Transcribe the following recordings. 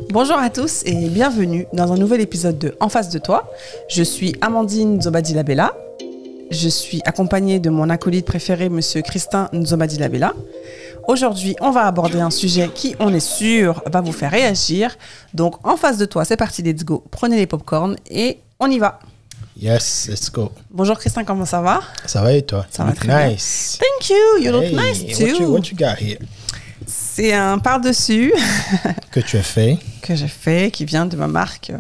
Bonjour à tous et bienvenue dans un nouvel épisode de En face de toi. Je suis Amandine Nzobadilabella. Je suis accompagnée de mon acolyte préféré, Monsieur Christin Nzobadilabella. Aujourd'hui, on va aborder un sujet qui, on est sûr, va vous faire réagir. Donc, en face de toi, c'est parti, let's go. Prenez les popcorn et on y va. Yes, let's go. Bonjour Christin, comment ça va? Ça va et toi? Ça va très nice. Bien. Thank you, you look nice too. What you got here? C'est un par-dessus que tu as fait. Que j'ai fait, qui vient de ma marque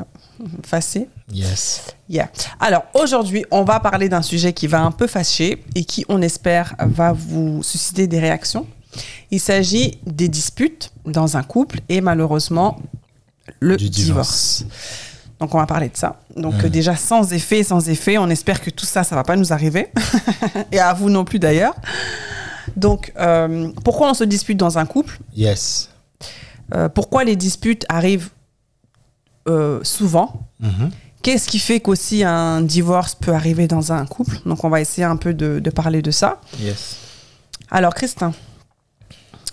Facé. Yes. Yeah. Alors aujourd'hui, on va parler d'un sujet qui va un peu fâcher et qui, on espère, va vous susciter des réactions. Il s'agit des disputes dans un couple et malheureusement le divorce. Donc on va parler de ça. Donc déjà sans effet, on espère que tout ça, ça va pas nous arriver et à vous non plus d'ailleurs. Donc pourquoi on se dispute dans un couple? Yes. Pourquoi les disputes arrivent souvent? Qu'est-ce qui fait qu'aussi un divorce peut arriver dans un couple? Donc, on va essayer un peu de parler de ça. Yes. Alors, Christin,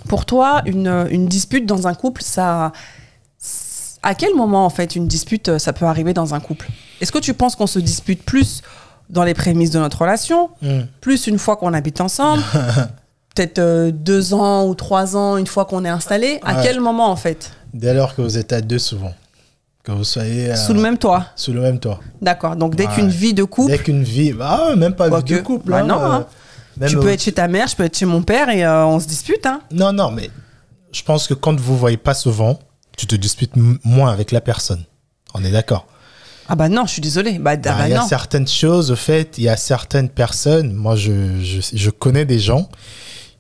pour toi, une dispute dans un couple, ça... À quel moment, en fait, une dispute, ça peut arriver dans un couple? Est-ce que tu penses qu'on se dispute plus dans les prémices de notre relation, plus une fois qu'on habite ensemble, peut-être 2 ans ou 3 ans, une fois qu'on est installé? À quel moment, en fait? Dès lors que vous êtes à deux, souvent. Que vous soyez... sous le même toit. Sous le même toit. D'accord. Donc, dès qu'une vie de couple... Dès qu'une vie... Ah, même pas vie de couple. Bah non, hein. Tu peux être chez ta mère, je peux être chez mon père et on se dispute. Hein. Non, mais je pense que quand vous ne voyez pas souvent, tu te disputes moins avec la personne. On est d'accord? Ah bah non, je suis désolée. Il y a certaines choses, au fait, il y a certaines personnes, moi je connais des gens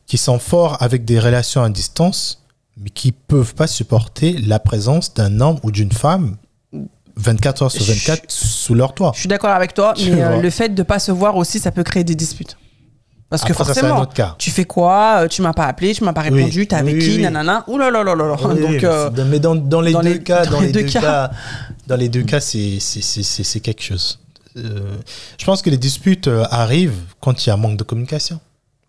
qui sont forts avec des relations à distance, mais qui ne peuvent pas supporter la présence d'un homme ou d'une femme 24 heures sur 24 sous leur toit. Je suis d'accord avec toi, mais le fait de ne pas se voir aussi, ça peut créer des disputes. Parce que forcément, ça, c'est un autre cas. Tu fais quoi? Tu m'as pas appelé, tu m'as pas répondu, t'es avec qui? Nanana. Ouh là là là là. Donc, mais dans les deux cas, dans les deux cas, c'est quelque chose. Je pense que les disputes arrivent quand il y a un manque de communication.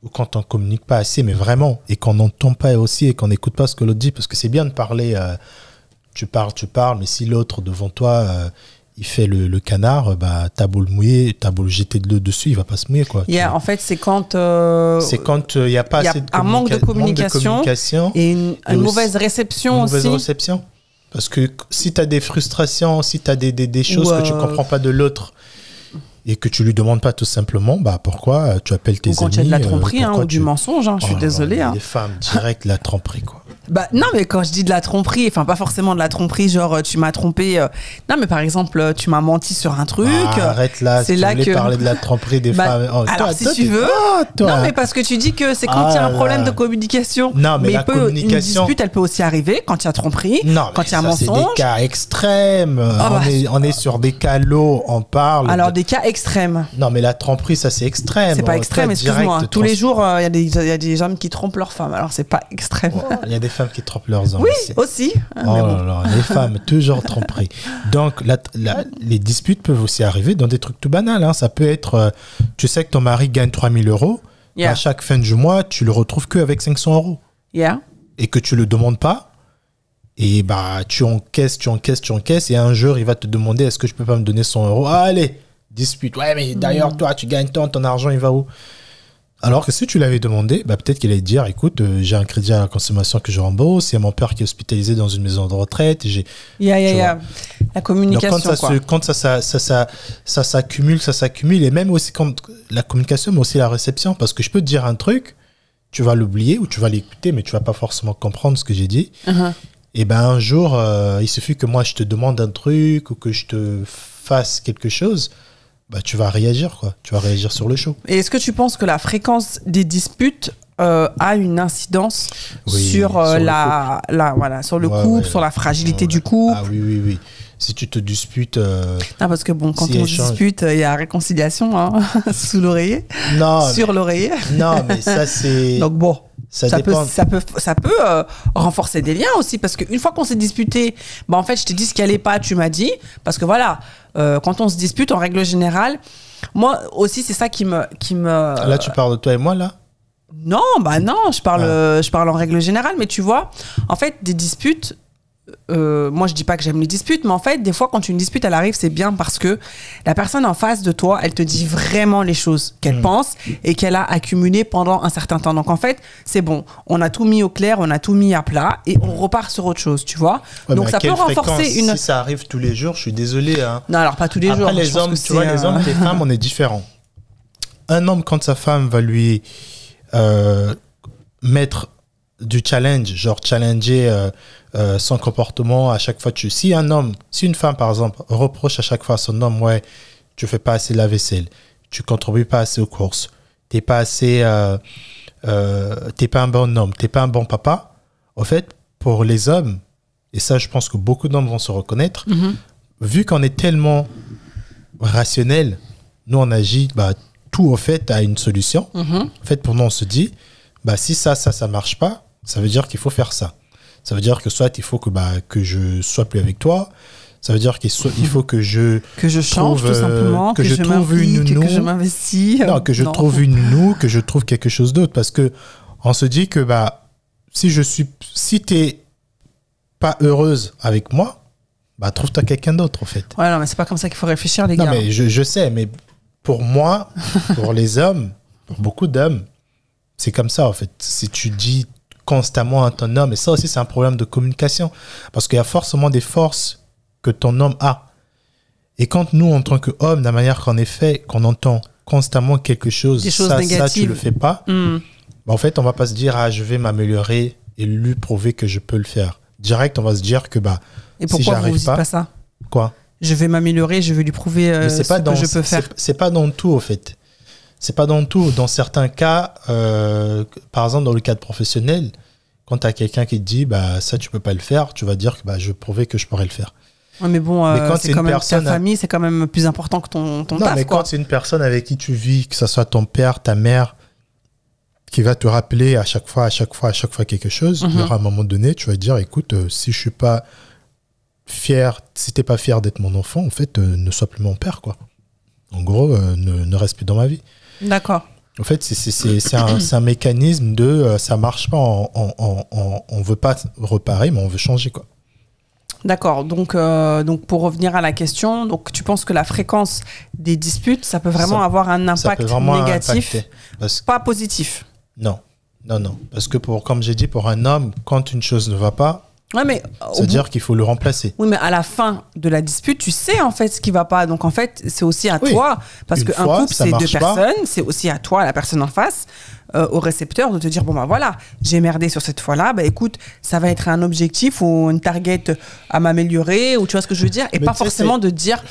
Ou quand on ne communique pas assez, mais vraiment, et qu'on n'entend pas aussi, et qu'on n'écoute pas ce que l'autre dit, parce que c'est bien de parler, tu parles, mais si l'autre devant toi, il fait le canard, bah, t'as beau le mouiller, t'as beau le jeter de l'eau dessus, il va pas se mouiller, quoi. En fait, c'est quand il n'y a pas assez de un manque de communication et une mauvaise réception aussi. Une mauvaise réception. Parce que si tu as des frustrations, si tu as des choses que tu ne comprends pas de l'autre, et que tu lui demandes pas tout simplement, bah pourquoi tu appelles tes amis. Quand il y a de la tromperie ou du mensonge, je suis désolée. Les femmes, direct la tromperie, quoi. Bah non, mais quand je dis de la tromperie, enfin pas forcément de la tromperie, genre tu m'as trompé. Non, mais par exemple, tu m'as menti sur un truc. Arrête là, c'est là que parler de la tromperie des femmes. Oh, alors si tu veux. Non, mais parce que tu dis que c'est quand il y a un problème de communication. Non, mais la communication. Une dispute, elle peut aussi arriver quand il y a tromperie, quand il y a mensonge. C'est des cas extrêmes. On est sur des cas lourds, on parle. Alors des cas extrêmes. Non, mais la tromperie, ça c'est extrême. C'est pas extrême, excuse-moi. Tous les jours, il y a des hommes qui trompent leurs femmes. Alors c'est pas extrême. Il y a des femmes qui trompent leurs hommes. Oui, aussi. Les femmes, toujours tromperies. Donc, les disputes peuvent aussi arriver dans des trucs tout banals. Hein. Ça peut être, tu sais que ton mari gagne 3 000 €. À chaque fin du mois, tu le retrouves qu'avec 500 €. Et que tu le demandes pas. Et bah, tu encaisses. Et un jour, il va te demander, est-ce que je peux pas me donner 100 €? Ah, allez, dispute. Ouais, mais d'ailleurs, toi, tu gagnes ton argent, il va où? Alors que si tu l'avais demandé, bah peut-être qu'il allait te dire, écoute, j'ai un crédit à la consommation que je rembourse, il y a mon père qui est hospitalisé dans une maison de retraite. La communication. Donc quand ça s'accumule, et même aussi quand la communication, mais aussi la réception, parce que je peux te dire un truc, tu vas l'oublier ou tu vas l'écouter, mais tu vas pas forcément comprendre ce que j'ai dit. Et ben un jour, il suffit que moi je te demande un truc ou que je te fasse quelque chose. Bah, tu vas réagir, quoi. Tu vas réagir sur le show. Et est-ce que tu penses que la fréquence des disputes a une incidence sur le couple, sur la fragilité du couple? Ah oui. Si tu te disputes... Non, parce que quand on se dispute, il y a réconciliation sous l'oreiller, sur l'oreiller. Non, mais ça c'est... Donc bon, ça peut renforcer des liens aussi, parce qu'une fois qu'on s'est disputé, bah en fait je t'ai dit ce qui allait pas, tu m'as dit, parce que voilà, quand on se dispute en règle générale, moi aussi c'est ça qui me... Là tu parles de toi et moi là? Non, bah non, je parle en règle générale, mais tu vois, en fait des disputes, moi je dis pas que j'aime les disputes, mais en fait des fois quand une dispute elle arrive, c'est bien parce que la personne en face de toi, elle te dit vraiment les choses qu'elle pense et qu'elle a accumulées pendant un certain temps. Donc en fait c'est bon, on a tout mis au clair, on a tout mis à plat et on repart sur autre chose, tu vois. Ouais, donc ça peut renforcer une... Si ça arrive tous les jours, je suis désolé, hein. Non, alors pas tous les jours. Après les hommes, tu vois, les hommes, les femmes, on est différents. Un homme, quand sa femme va lui mettre du challenge, genre challenger son comportement à chaque fois. Si une femme, par exemple, reproche à chaque fois à son homme, ouais, tu fais pas assez la vaisselle, tu contribues pas assez aux courses, t'es pas assez, t'es pas un bon homme, t'es pas un bon papa. En fait, pour les hommes, et ça, je pense que beaucoup d'hommes vont se reconnaître, vu qu'on est tellement rationnel, nous on agit, tout au fait a une solution. En fait, pour nous, on se dit, si ça marche pas, ça veut dire qu'il faut faire ça. Ça veut dire que soit il faut que je sois plus avec toi, ça veut dire qu'il faut que je change tout simplement, que je trouve une nounou, que je m'investis. Non, que je trouve une nounou, que je trouve quelque chose d'autre, parce que on se dit que si t'es pas heureuse avec moi, trouve-toi quelqu'un d'autre en fait. Ouais, non, mais c'est pas comme ça qu'il faut réfléchir, les gars. Non, mais je sais, mais pour moi, pour les hommes, pour beaucoup d'hommes, c'est comme ça en fait. Si tu dis constamment à ton homme, et ça aussi c'est un problème de communication, parce qu'il y a forcément des forces que ton homme a. Et quand nous, en tant qu'hommes, de la manière qu'on est fait, qu'on entend constamment quelque chose, ça tu le fais pas, en fait, on va pas se dire, je vais m'améliorer et lui prouver que je peux le faire. Direct, on va se dire que et pourquoi vous dites pas ça? Quoi? Je vais m'améliorer, je vais lui prouver ce que je peux faire. C'est pas dans tout, au fait. C'est pas dans tout. Dans certains cas, par exemple, dans le cadre professionnel, quand tu as quelqu'un qui te dit ça, tu peux pas le faire, tu vas dire que je vais prouver que je pourrais le faire. Ouais, mais bon, c'est quand même ta famille, c'est quand même plus important que ton taf. Non, mais quand c'est une personne avec qui tu vis, que ce soit ton père, ta mère, qui va te rappeler à chaque fois quelque chose, il y aura un moment donné, tu vas dire, écoute, si je suis pas fier, si t'es pas fier d'être mon enfant, en fait, ne sois plus mon père, quoi. En gros, ne reste plus dans ma vie. D'accord. En fait, c'est un mécanisme de ça marche pas, on veut pas reparer, mais on veut changer, quoi. D'accord. Donc pour revenir à la question, donc tu penses que la fréquence des disputes, ça peut vraiment avoir un impact négatif, pas positif? Non. Parce que comme j'ai dit, pour un homme, quand une chose ne va pas, c'est-à-dire qu'il faut le remplacer. Oui, mais à la fin de la dispute, tu sais en fait ce qui va pas. Donc en fait, c'est aussi à toi, parce qu'un couple, c'est deux personnes, c'est aussi à toi, la personne en face, au récepteur, de te dire, bon voilà, j'ai merdé sur cette fois-là, écoute, ça va être un objectif ou une target à m'améliorer, ou tu vois ce que je veux dire, et pas forcément de dire,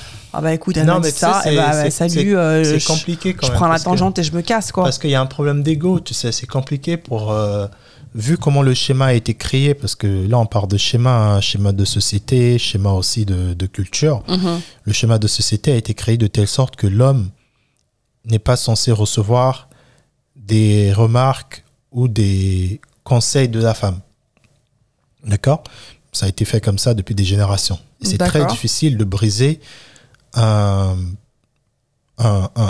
écoute, elle m'a dit ça, salut, c'est compliqué quand même. Je prends la tangente et je me casse, quoi. Parce qu'il y a un problème d'ego, tu sais, c'est compliqué pour... vu comment le schéma a été créé, parce que là on parle de schéma de société, schéma aussi de culture. Le schéma de société a été créé de telle sorte que l'homme n'est pas censé recevoir des remarques ou des conseils de la femme. D'accord? Ça a été fait comme ça depuis des générations. Et c'est très difficile de briser un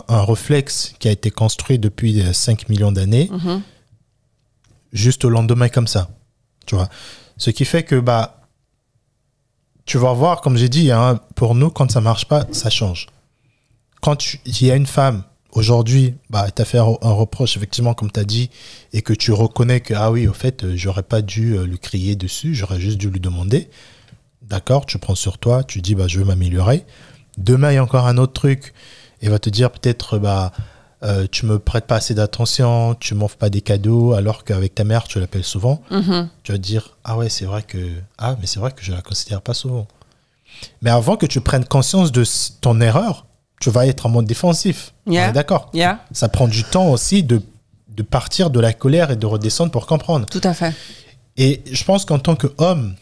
réflexe qui a été construit depuis 5 millions d'années. Juste au lendemain comme ça, tu vois. Ce qui fait que, tu vas voir, comme j'ai dit, pour nous, quand ça marche pas, ça change. Quand il y a une femme, aujourd'hui, tu as fait un reproche, effectivement, comme tu as dit, et que tu reconnais que, oui, au fait, j'aurais pas dû lui crier dessus, j'aurais juste dû lui demander. D'accord, tu prends sur toi, tu dis, je veux m'améliorer. Demain, il y a encore un autre truc, et va te dire peut-être, tu me prêtes pas assez d'attention, tu m'offres pas des cadeaux, alors qu'avec ta mère, tu l'appelles souvent. Tu vas te dire, mais c'est vrai que je la considère pas souvent. Mais avant que tu prennes conscience de ton erreur, tu vas être en mode défensif. D'accord. Ça prend du temps aussi de partir de la colère et de redescendre pour comprendre. Tout à fait. Et je pense qu'en tant qu'homme,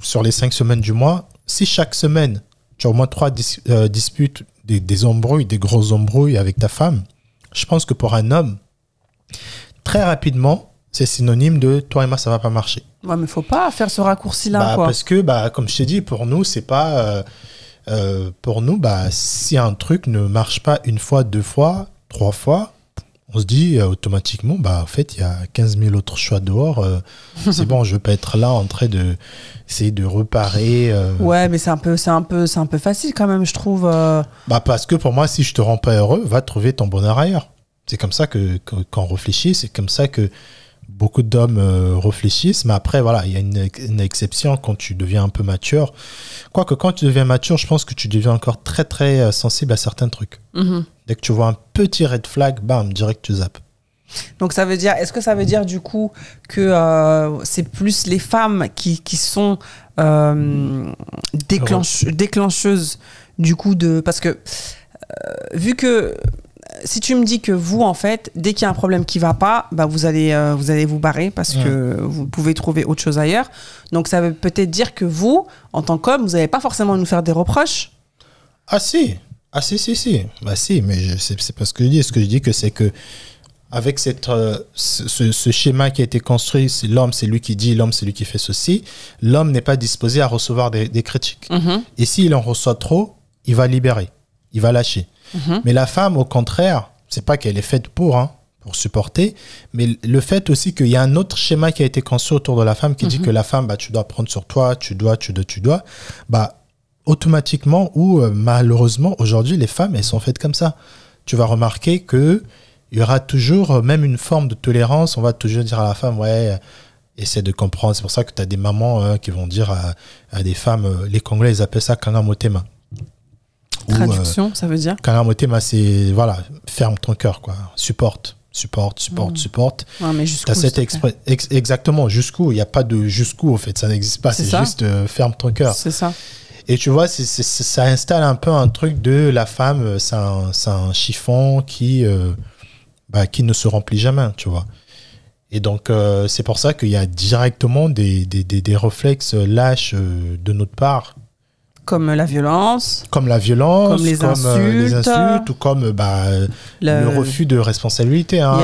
sur les 5 semaines du mois, si chaque semaine, tu as au moins 3 disputes, des embrouilles, des grosses embrouilles avec ta femme, je pense que pour un homme, très rapidement, c'est synonyme de toi et moi, ça va pas marcher. Ouais, mais faut pas faire ce raccourci-là, quoi. Parce que, comme je t'ai dit, pour nous, c'est pas... pour nous, si un truc ne marche pas une fois, 2 fois, 3 fois, on se dit automatiquement, en fait, il y a 15 000 autres choix dehors. C'est bon, je veux pas être là en train essayer de reparer. Ouais, mais c'est un peu facile quand même, je trouve. Bah parce que pour moi, si je te rends pas heureux, va trouver ton bonheur ailleurs. C'est comme ça qu'on réfléchit, c'est comme ça que beaucoup d'hommes réfléchissent. Mais après, voilà, il y a une exception quand tu deviens un peu mature. Quoique quand tu deviens mature, je pense que tu deviens encore très très sensible à certains trucs. Dès que tu vois un petit red flag, bam, direct tu zappes. Donc est-ce que ça veut dire du coup que c'est plus les femmes qui sont déclencheuses du coup parce que vu que si tu me dis que vous en fait dès qu'il y a un problème qui va pas, bah vous allez vous barrer parce que vous pouvez trouver autre chose ailleurs. Donc ça veut peut-être dire que vous en tant qu'homme vous n'allez pas forcément nous faire des reproches. Ah si. Bah si, mais c'est pas ce que je dis. Ce que je dis c'est que avec ce schéma qui a été construit, c'est l'homme, c'est lui qui dit, l'homme, c'est lui qui fait ceci. L'homme n'est pas disposé à recevoir des critiques. Et s'il en reçoit trop, il va libérer, il va lâcher. Mais la femme, au contraire, c'est pas qu'elle est faite pour supporter, mais le fait aussi qu'il y a un autre schéma qui a été construit autour de la femme qui dit que la femme, bah, tu dois prendre sur toi, tu dois, bah, automatiquement ou malheureusement, aujourd'hui, les femmes, elles sont faites comme ça. Tu vas remarquer que il y aura toujours même une forme de tolérance. On va toujours dire à la femme, ouais, essaie de comprendre. C'est pour ça que tu as des mamans qui vont dire à des femmes, les Congolais, ils appellent ça kangamotema. Traduction, ça veut dire kangamotema, c'est, voilà, ferme ton cœur, quoi. Supporte. Ouais, mais jusqu'où exactement, jusqu'où. Il n'y a pas de jusqu'où, en fait. Ça n'existe pas. C'est juste ferme ton cœur. C'est ça. Et tu vois, ça installe un peu un truc de la femme, c'est un chiffon qui ne se remplit jamais, tu vois. Et donc, c'est pour ça qu'il y a directement des réflexes lâches de notre part. Comme la violence. Comme les insultes, ou comme le refus de responsabilité. Hein.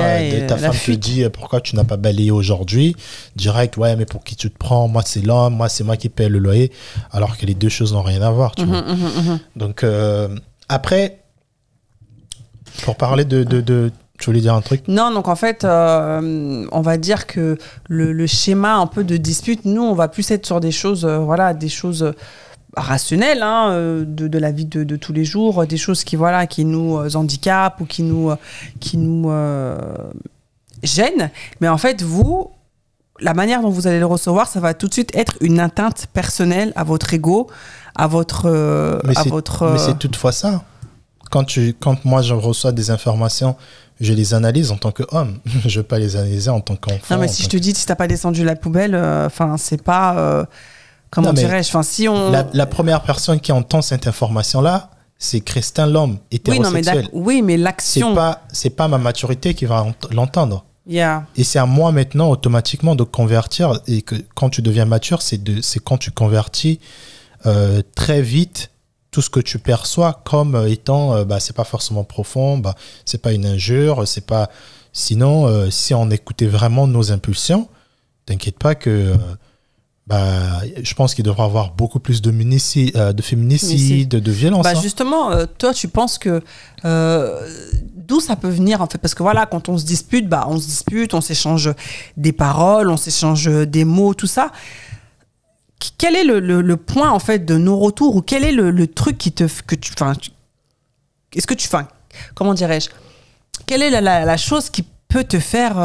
Ta femme te dit pourquoi tu n'as pas balayé aujourd'hui. Direct, ouais, mais pour qui tu te prends? Moi, c'est l'homme, moi, c'est moi qui paie le loyer. Alors que les deux choses n'ont rien à voir. Tu vois. Donc, après, pour parler de tu voulais dire un truc? Non, donc en fait, on va dire que le schéma un peu de dispute, nous, on va plus être sur des choses, des choses rationnelles, de la vie de tous les jours, des choses qui nous handicapent ou qui nous gênent. Mais en fait, vous, la manière dont vous allez le recevoir, ça va tout de suite être une atteinte personnelle à votre ego, à votre... Mais c'est toutefois ça. Quand moi, je reçois des informations, je les analyse en tant qu'homme. Je ne veux pas les analyser en tant qu'enfant. Non, mais si je te dis, si tu n'as pas descendu la poubelle, c'est pas... comment dirais-je, si on... La première personne qui entend cette information-là, c'est Christin, l'homme hétérosexuel. Oui, mais l'action... C'est pas ma maturité qui va l'entendre. Yeah. Et c'est à moi maintenant, automatiquement, de convertir. Et que quand tu deviens mature, c'est quand tu convertis très vite tout ce que tu perçois comme étant, c'est pas forcément profond, c'est pas une injure, c'est pas... Sinon, si on écoutait vraiment nos impulsions, t'inquiète pas que... je pense qu'il devrait y avoir beaucoup plus de féminicide, de violence. Justement, toi, tu penses que d'où ça peut venir, en fait? Parce que voilà, quand on se dispute, on s'échange des paroles, on s'échange des mots, tout ça. Quel est le point, en fait, de non-retour, ou quel est le truc comment dirais-je? Quelle est la chose qui peut te faire,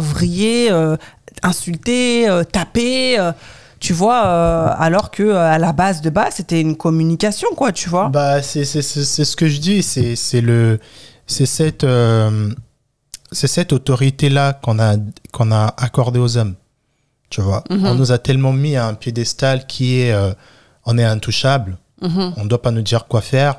vriller, insulter, taper, alors que à la base c'était une communication, quoi, tu vois. C'est ce que je dis, c'est cette autorité là qu'on a accordée aux hommes, tu vois. On nous a tellement mis à un piédestal qui est on est intouchable. On ne doit pas nous dire quoi faire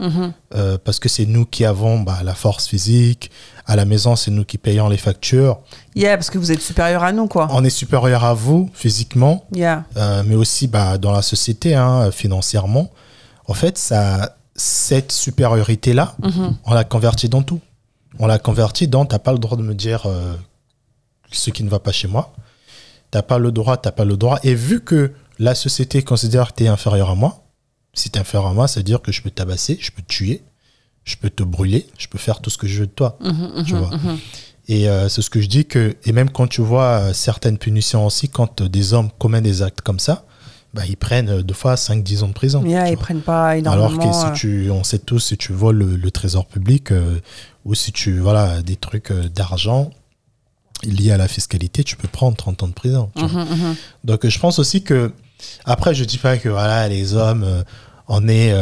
parce que c'est nous qui avons la force physique. À la maison, c'est nous qui payons les factures. Parce que vous êtes supérieur à nous, quoi. On est supérieur à vous physiquement, mais aussi dans la société, financièrement. En fait, cette supériorité-là, on l'a convertie dans tout. On l'a convertie dans, t'as pas le droit de me dire ce qui ne va pas chez moi. T'as pas le droit. Et vu que la société considère que tu es inférieur à moi, si tu es inférieur à moi, ça veut dire que je peux te tabasser, je peux te tuer, je peux te brûler, je peux faire tout ce que je veux de toi. Tu vois. Et c'est ce que je dis, et même quand tu vois certaines punitions aussi, quand des hommes commettent des actes comme ça, bah, ils prennent 2 fois 5-10 ans de prison. Ils prennent pas énormément. Alors que on sait tous, si tu voles le trésor public ou si tu des trucs d'argent liés à la fiscalité, tu peux prendre 30 ans de prison. Donc je pense aussi que, après je dis pas que les hommes, on est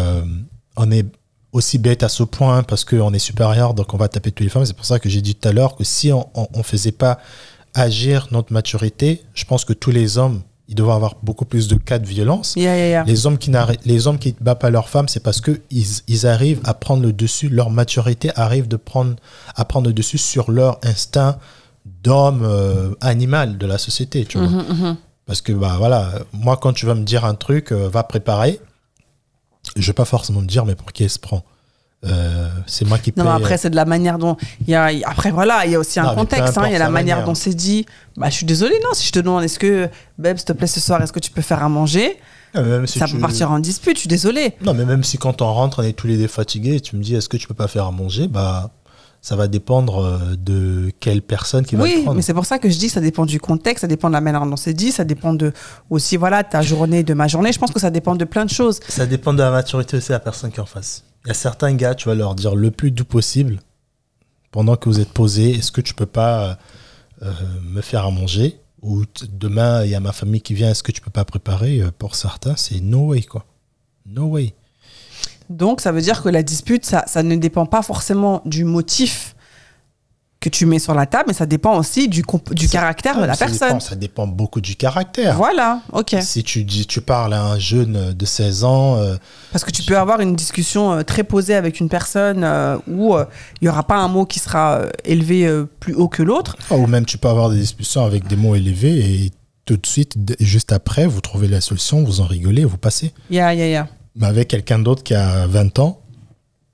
aussi bête à ce point parce qu'on est supérieur, donc on va taper toutes les femmes. C'est pour ça que j'ai dit tout à l'heure que si on faisait pas agir notre maturité, je pense que tous les hommes, ils devraient avoir beaucoup plus de cas de violence. Les hommes qui ne battent pas leurs femmes, c'est parce qu'ils arrivent à prendre le dessus, leur maturité arrive à prendre le dessus sur leur instinct d'homme animal de la société, tu vois. Parce que, moi, quand tu vas me dire un truc, va préparer, je ne vais pas forcément me dire, mais pour qui elle se prend ? C'est moi qui paye. Non, mais après, c'est de la manière dont... Après, il y a aussi un contexte. Il y a la manière dont c'est dit. Je suis désolée, non, si je te demande, est-ce que, Beb, s'il te plaît, ce soir, est-ce que tu peux faire à manger ? Ça peut partir en dispute, je suis désolée. Non, mais même si quand on rentre, on est tous les deux fatigués, tu me dis, est-ce que tu peux pas faire à manger ? Ça va dépendre de quelle personne qui va le prendre. Oui, mais c'est pour ça que je dis que ça dépend du contexte, ça dépend de la manière dont c'est dit, ça dépend aussi, ta journée, de ma journée. Je pense que ça dépend de plein de choses. Ça dépend de la maturité aussi de la personne qui est en face. Il y a certains gars, tu vas leur dire le plus doux possible, pendant que vous êtes posé, est-ce que tu peux pas me faire à manger ? Ou demain, il y a ma famille qui vient, est-ce que tu peux pas préparer ? Pour certains, c'est no way, quoi. No way. Donc, ça veut dire que la dispute, ça ne dépend pas forcément du motif que tu mets sur la table, mais ça dépend aussi du caractère de la personne. Ça dépend beaucoup du caractère. Voilà, ok. Si tu parles à un jeune de 16 ans... Parce que tu peux avoir une discussion très posée avec une personne où il n'y aura pas un mot qui sera élevé plus haut que l'autre. Ou même tu peux avoir des discussions avec des mots élevés et tout de suite, juste après, vous trouvez la solution, vous en rigolez, vous passez. Mais avec quelqu'un d'autre qui a 20 ans,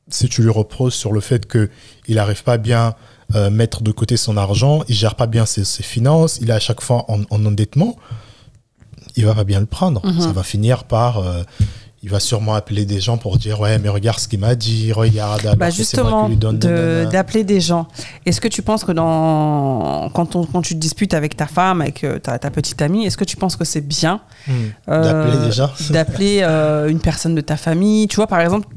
si tu lui reproches sur le fait qu'il n'arrive pas bien mettre de côté son argent, il gère pas bien ses finances, il est à chaque fois en endettement, il va pas bien le prendre. Ça va finir par... il va sûrement appeler des gens pour dire « Ouais, mais regarde ce qu'il m'a dit, regarde... » Justement, d'appeler des gens. Est-ce que tu penses que quand tu te disputes avec ta femme, avec ta petite amie, est-ce que tu penses que c'est bien d'appeler déjà d'appeler une personne de ta famille ? Tu vois, par exemple,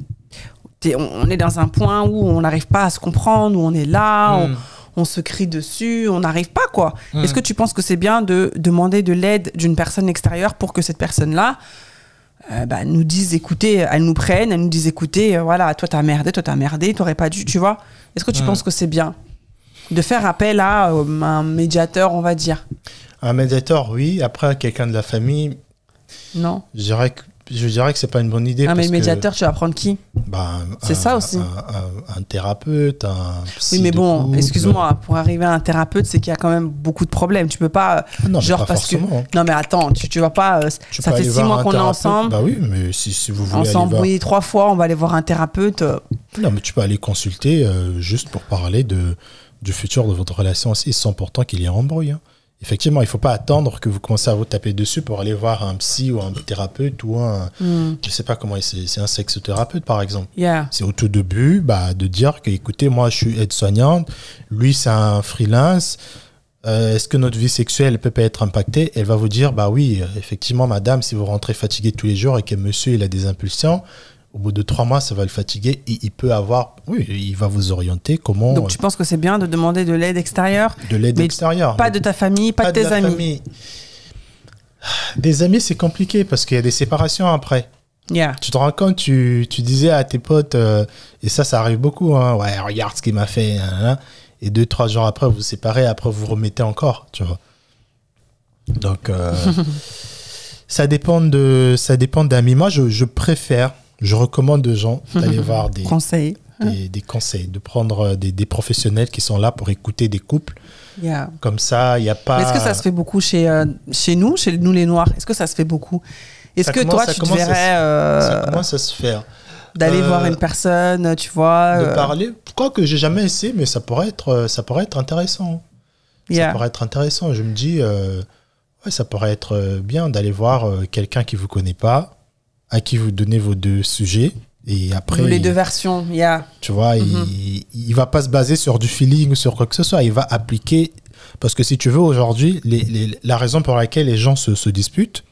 on est dans un point où on n'arrive pas à se comprendre, où on est là, on se crie dessus, on n'arrive pas, quoi. Est-ce que tu penses que c'est bien de demander de l'aide d'une personne extérieure pour que cette personne-là nous dise, écoutez, elle nous prenne, elle nous dise, écoutez, toi t'as merdé, t'aurais pas dû, tu vois. Est-ce que tu penses que c'est bien de faire appel à un médiateur, on va dire ? Un médiateur, oui. Après, quelqu'un de la famille, non. Je dirais que c'est pas une bonne idée. Mais le médiateur, tu vas prendre qui ? C'est ça aussi. Un thérapeute, un psy. Oui, mais bon, couple. excuse-moi, pour arriver à un thérapeute, c'est qu'il y a quand même beaucoup de problèmes. Tu peux pas, non, mais pas forcément. Non, mais attends, tu vas pas. Ça fait 6 mois qu'on est ensemble. Bah oui, mais si vous voulez. On s'est embrouillé 3 fois, on va aller voir un thérapeute. Non, mais tu peux aller consulter juste pour parler du futur de votre relation aussi, sans pourtant qu'il y ait un embrouille. Hein. Effectivement, il ne faut pas attendre que vous commencez à vous taper dessus pour aller voir un psy ou un thérapeute ou je ne sais pas comment c'est un sexothérapeute par exemple. C'est au tout début de dire que écoutez, moi je suis aide-soignante, lui c'est un freelance, est-ce que notre vie sexuelle peut pas être impactée ? Elle va vous dire oui, effectivement madame, si vous rentrez fatigué tous les jours et que monsieur il a des impulsions, au bout de 3 mois, ça va le fatiguer et il peut avoir... Oui, il va vous orienter comment... Donc, tu penses que c'est bien de demander de l'aide extérieure ? De l'aide extérieure. Pas de ta famille, pas de tes amis. Famille. Des amis, c'est compliqué parce qu'il y a des séparations après. Tu te rends compte, tu disais à tes potes, et ça arrive beaucoup, hein, ouais, regarde ce qu'il m'a fait, et 2-3 jours après, vous vous séparez, après vous remettez encore, tu vois. Donc, ça dépend d'amis. Moi, je recommande aux gens d'aller voir des conseils, de prendre des professionnels qui sont là pour écouter des couples. Comme ça, il n'y a pas... Mais est-ce que ça se fait beaucoup chez nous les Noirs ? Est-ce que ça se fait beaucoup ? Est-ce que toi, tu te verrais... Ça commence à se faire. D'aller voir une personne, tu vois... De parler. Pourquoi que j'ai jamais essayé, mais ça pourrait être intéressant. Ça pourrait être intéressant. Je me dis, ça pourrait être bien d'aller voir quelqu'un qui ne vous connaît pas, à qui vous donnez vos 2 sujets et après les 2 versions, tu vois, il va pas se baser sur du feeling ou sur quoi que ce soit, il va appliquer, parce que si tu veux aujourd'hui la raison pour laquelle les gens se disputent,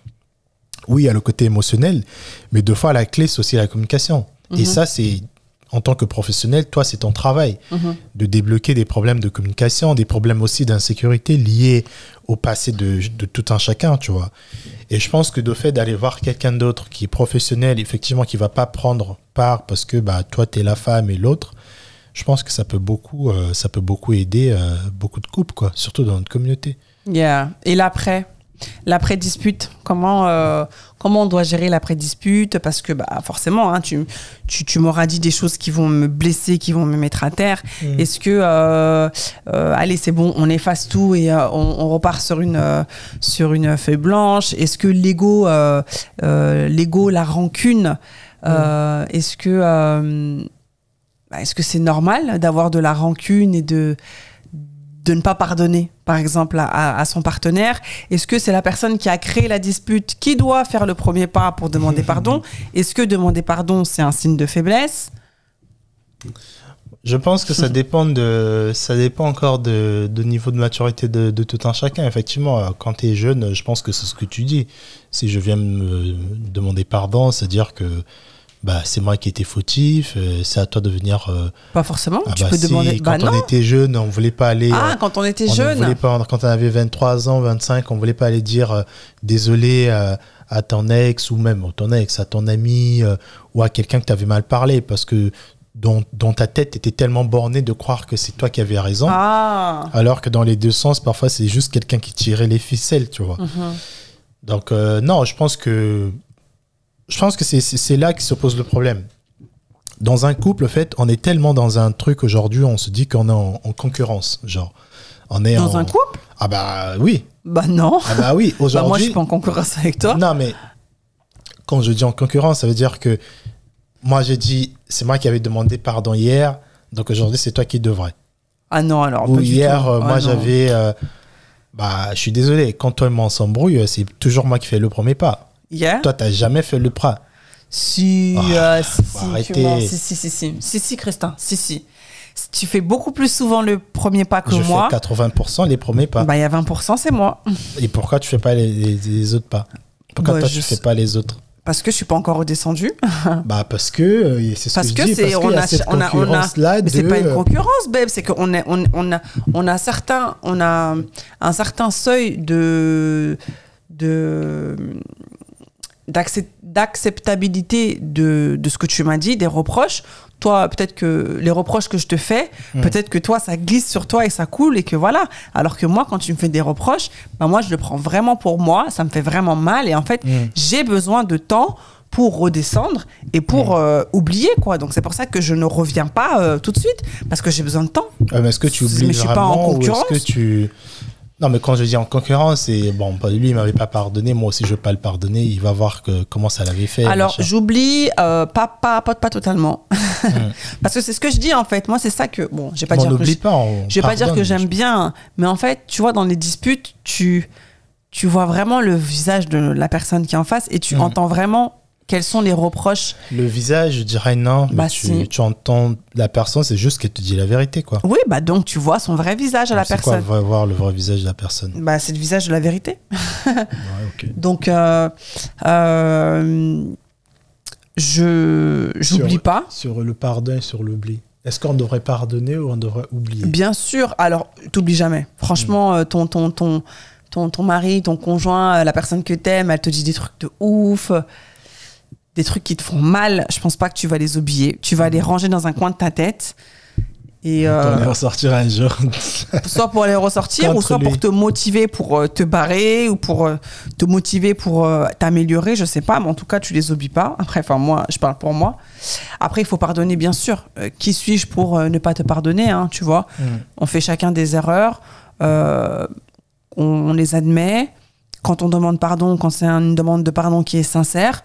oui, il y a le côté émotionnel, mais deux fois, la clé, c'est aussi la communication. Et ça, c'est, en tant que professionnel, toi, c'est ton travail de débloquer des problèmes de communication, des problèmes aussi d'insécurité liés au passé de tout un chacun, tu vois. Et je pense que de fait d'aller voir quelqu'un d'autre qui est professionnel, effectivement, qui va pas prendre part parce que bah, toi, tu es la femme et l'autre, je pense que ça peut beaucoup aider beaucoup de couples, quoi, surtout dans notre communauté. Yeah. Et l'après-dispute, comment on doit gérer l'après-dispute? Parce que bah, forcément, hein, tu m'auras dit des choses qui vont me blesser, qui vont me mettre à terre. Est-ce que, allez, c'est bon, on efface tout et on repart sur une feuille blanche? Est-ce que l'ego, la rancune, est-ce que c'est normal d'avoir de la rancune et de ne pas pardonner, par exemple, à son partenaire? Est-ce que c'est la personne qui a créé la dispute qui doit faire le premier pas pour demander pardon? Est-ce que demander pardon, c'est un signe de faiblesse? Je pense que ça dépend encore de niveau de maturité de tout un chacun. Effectivement, quand tu es jeune, je pense que c'est ce que tu dis. Si je viens me demander pardon, c'est-à-dire que bah, c'est moi qui étais fautif, c'est à toi de venir... Pas forcément, tu peux demander... Quand on était jeune, on ne voulait pas aller... Ah, quand on était jeune quand on avait 23 ans, 25, on ne voulait pas aller dire désolé à ton ex, ou même à ton ex, à ton ami, ou à quelqu'un que tu avais mal parlé, parce que dans ta tête, tu étais tellement borné de croire que c'est toi qui avais raison, alors que dans les deux sens, parfois, c'est juste quelqu'un qui tirait les ficelles, tu vois. Donc, non, je pense que c'est là que se pose le problème. Dans un couple, en fait, on est tellement dans un truc aujourd'hui, on se dit qu'on est en concurrence. Genre, on est dans un couple? Ah bah oui. Bah non. Ah bah oui, aujourd'hui. Bah moi, je suis pas en concurrence avec toi. Non, mais quand je dis en concurrence, ça veut dire que moi, j'ai dit, c'est moi qui avais demandé pardon hier, donc aujourd'hui, c'est toi qui devrais. Ah non, alors. Ou hier, moi, j'avais... je suis désolé, quand toi et moi on s'embrouille, c'est toujours moi qui fais le premier pas. Yeah. Toi, t'as jamais fait le pas. Si, arrêtez. Si, Christin, si. Tu fais beaucoup plus souvent le premier pas que moi. Je fais 80% les premiers pas. Bah, il y a 20%, c'est moi. Et pourquoi tu fais pas les autres pas? Pourquoi toi, tu fais pas les autres? Parce que je suis pas encore redescendue. Bah, parce que c'est ce que je dis. Parce qu'il y a cette concurrence-là. Mais c'est pas une concurrence, babe. C'est qu'on a un certain seuil d'acceptabilité de ce que tu m'as dit, des reproches. Toi, peut-être que les reproches que je te fais, peut-être que toi, ça glisse sur toi et ça coule et que voilà. Alors que moi, quand tu me fais des reproches, bah moi, je le prends vraiment pour moi. Ça me fait vraiment mal et en fait, j'ai besoin de temps pour redescendre et pour oublier, quoi. Donc, c'est pour ça que je ne reviens pas tout de suite parce que j'ai besoin de temps. Mais est-ce que tu oublies mais je suis pas en concurrence. Ou est-ce que tu... Non, mais quand je dis en concurrence, c'est bon, lui, il m'avait pas pardonné, moi aussi, je ne veux pas le pardonner, il va voir comment ça l'avait fait. Alors, j'oublie, pas totalement. Parce que c'est ce que je dis, en fait. Moi, c'est ça que, bon, je vais pas dire que j'aime bien, mais en fait, tu vois, dans les disputes, tu vois vraiment le visage de la personne qui est en face et tu entends vraiment quels sont les reproches. Le visage, je dirais non, mais tu entends la personne, c'est juste qu'elle te dit la vérité, quoi. Oui, bah donc tu vois son vrai visage à la personne. C'est quoi voir le vrai visage de la personne? Bah c'est le visage de la vérité. Ouais, ok. Donc, j'oublie pas. Sur le pardon et sur l'oubli. Est-ce qu'on devrait pardonner ou on devrait oublier? Bien sûr. Alors, t'oublies jamais. Franchement, ton mari, ton conjoint, la personne que t'aimes, elle te dit des trucs de ouf. Des trucs qui te font mal, je pense pas que tu vas les oublier. Tu vas les ranger dans un coin de ta tête. Et pour les ressortir un jour. Soit pour les ressortir, ou soit pour te motiver pour te barrer, ou pour te motiver pour t'améliorer, je sais pas. Mais en tout cas, tu les oublies pas. Après, enfin, moi, je parle pour moi. Après, il faut pardonner, bien sûr. Qui suis-je pour ne pas te pardonner, hein, tu vois? On fait chacun des erreurs. On les admet. Quand on demande pardon, quand c'est une demande de pardon qui est sincère,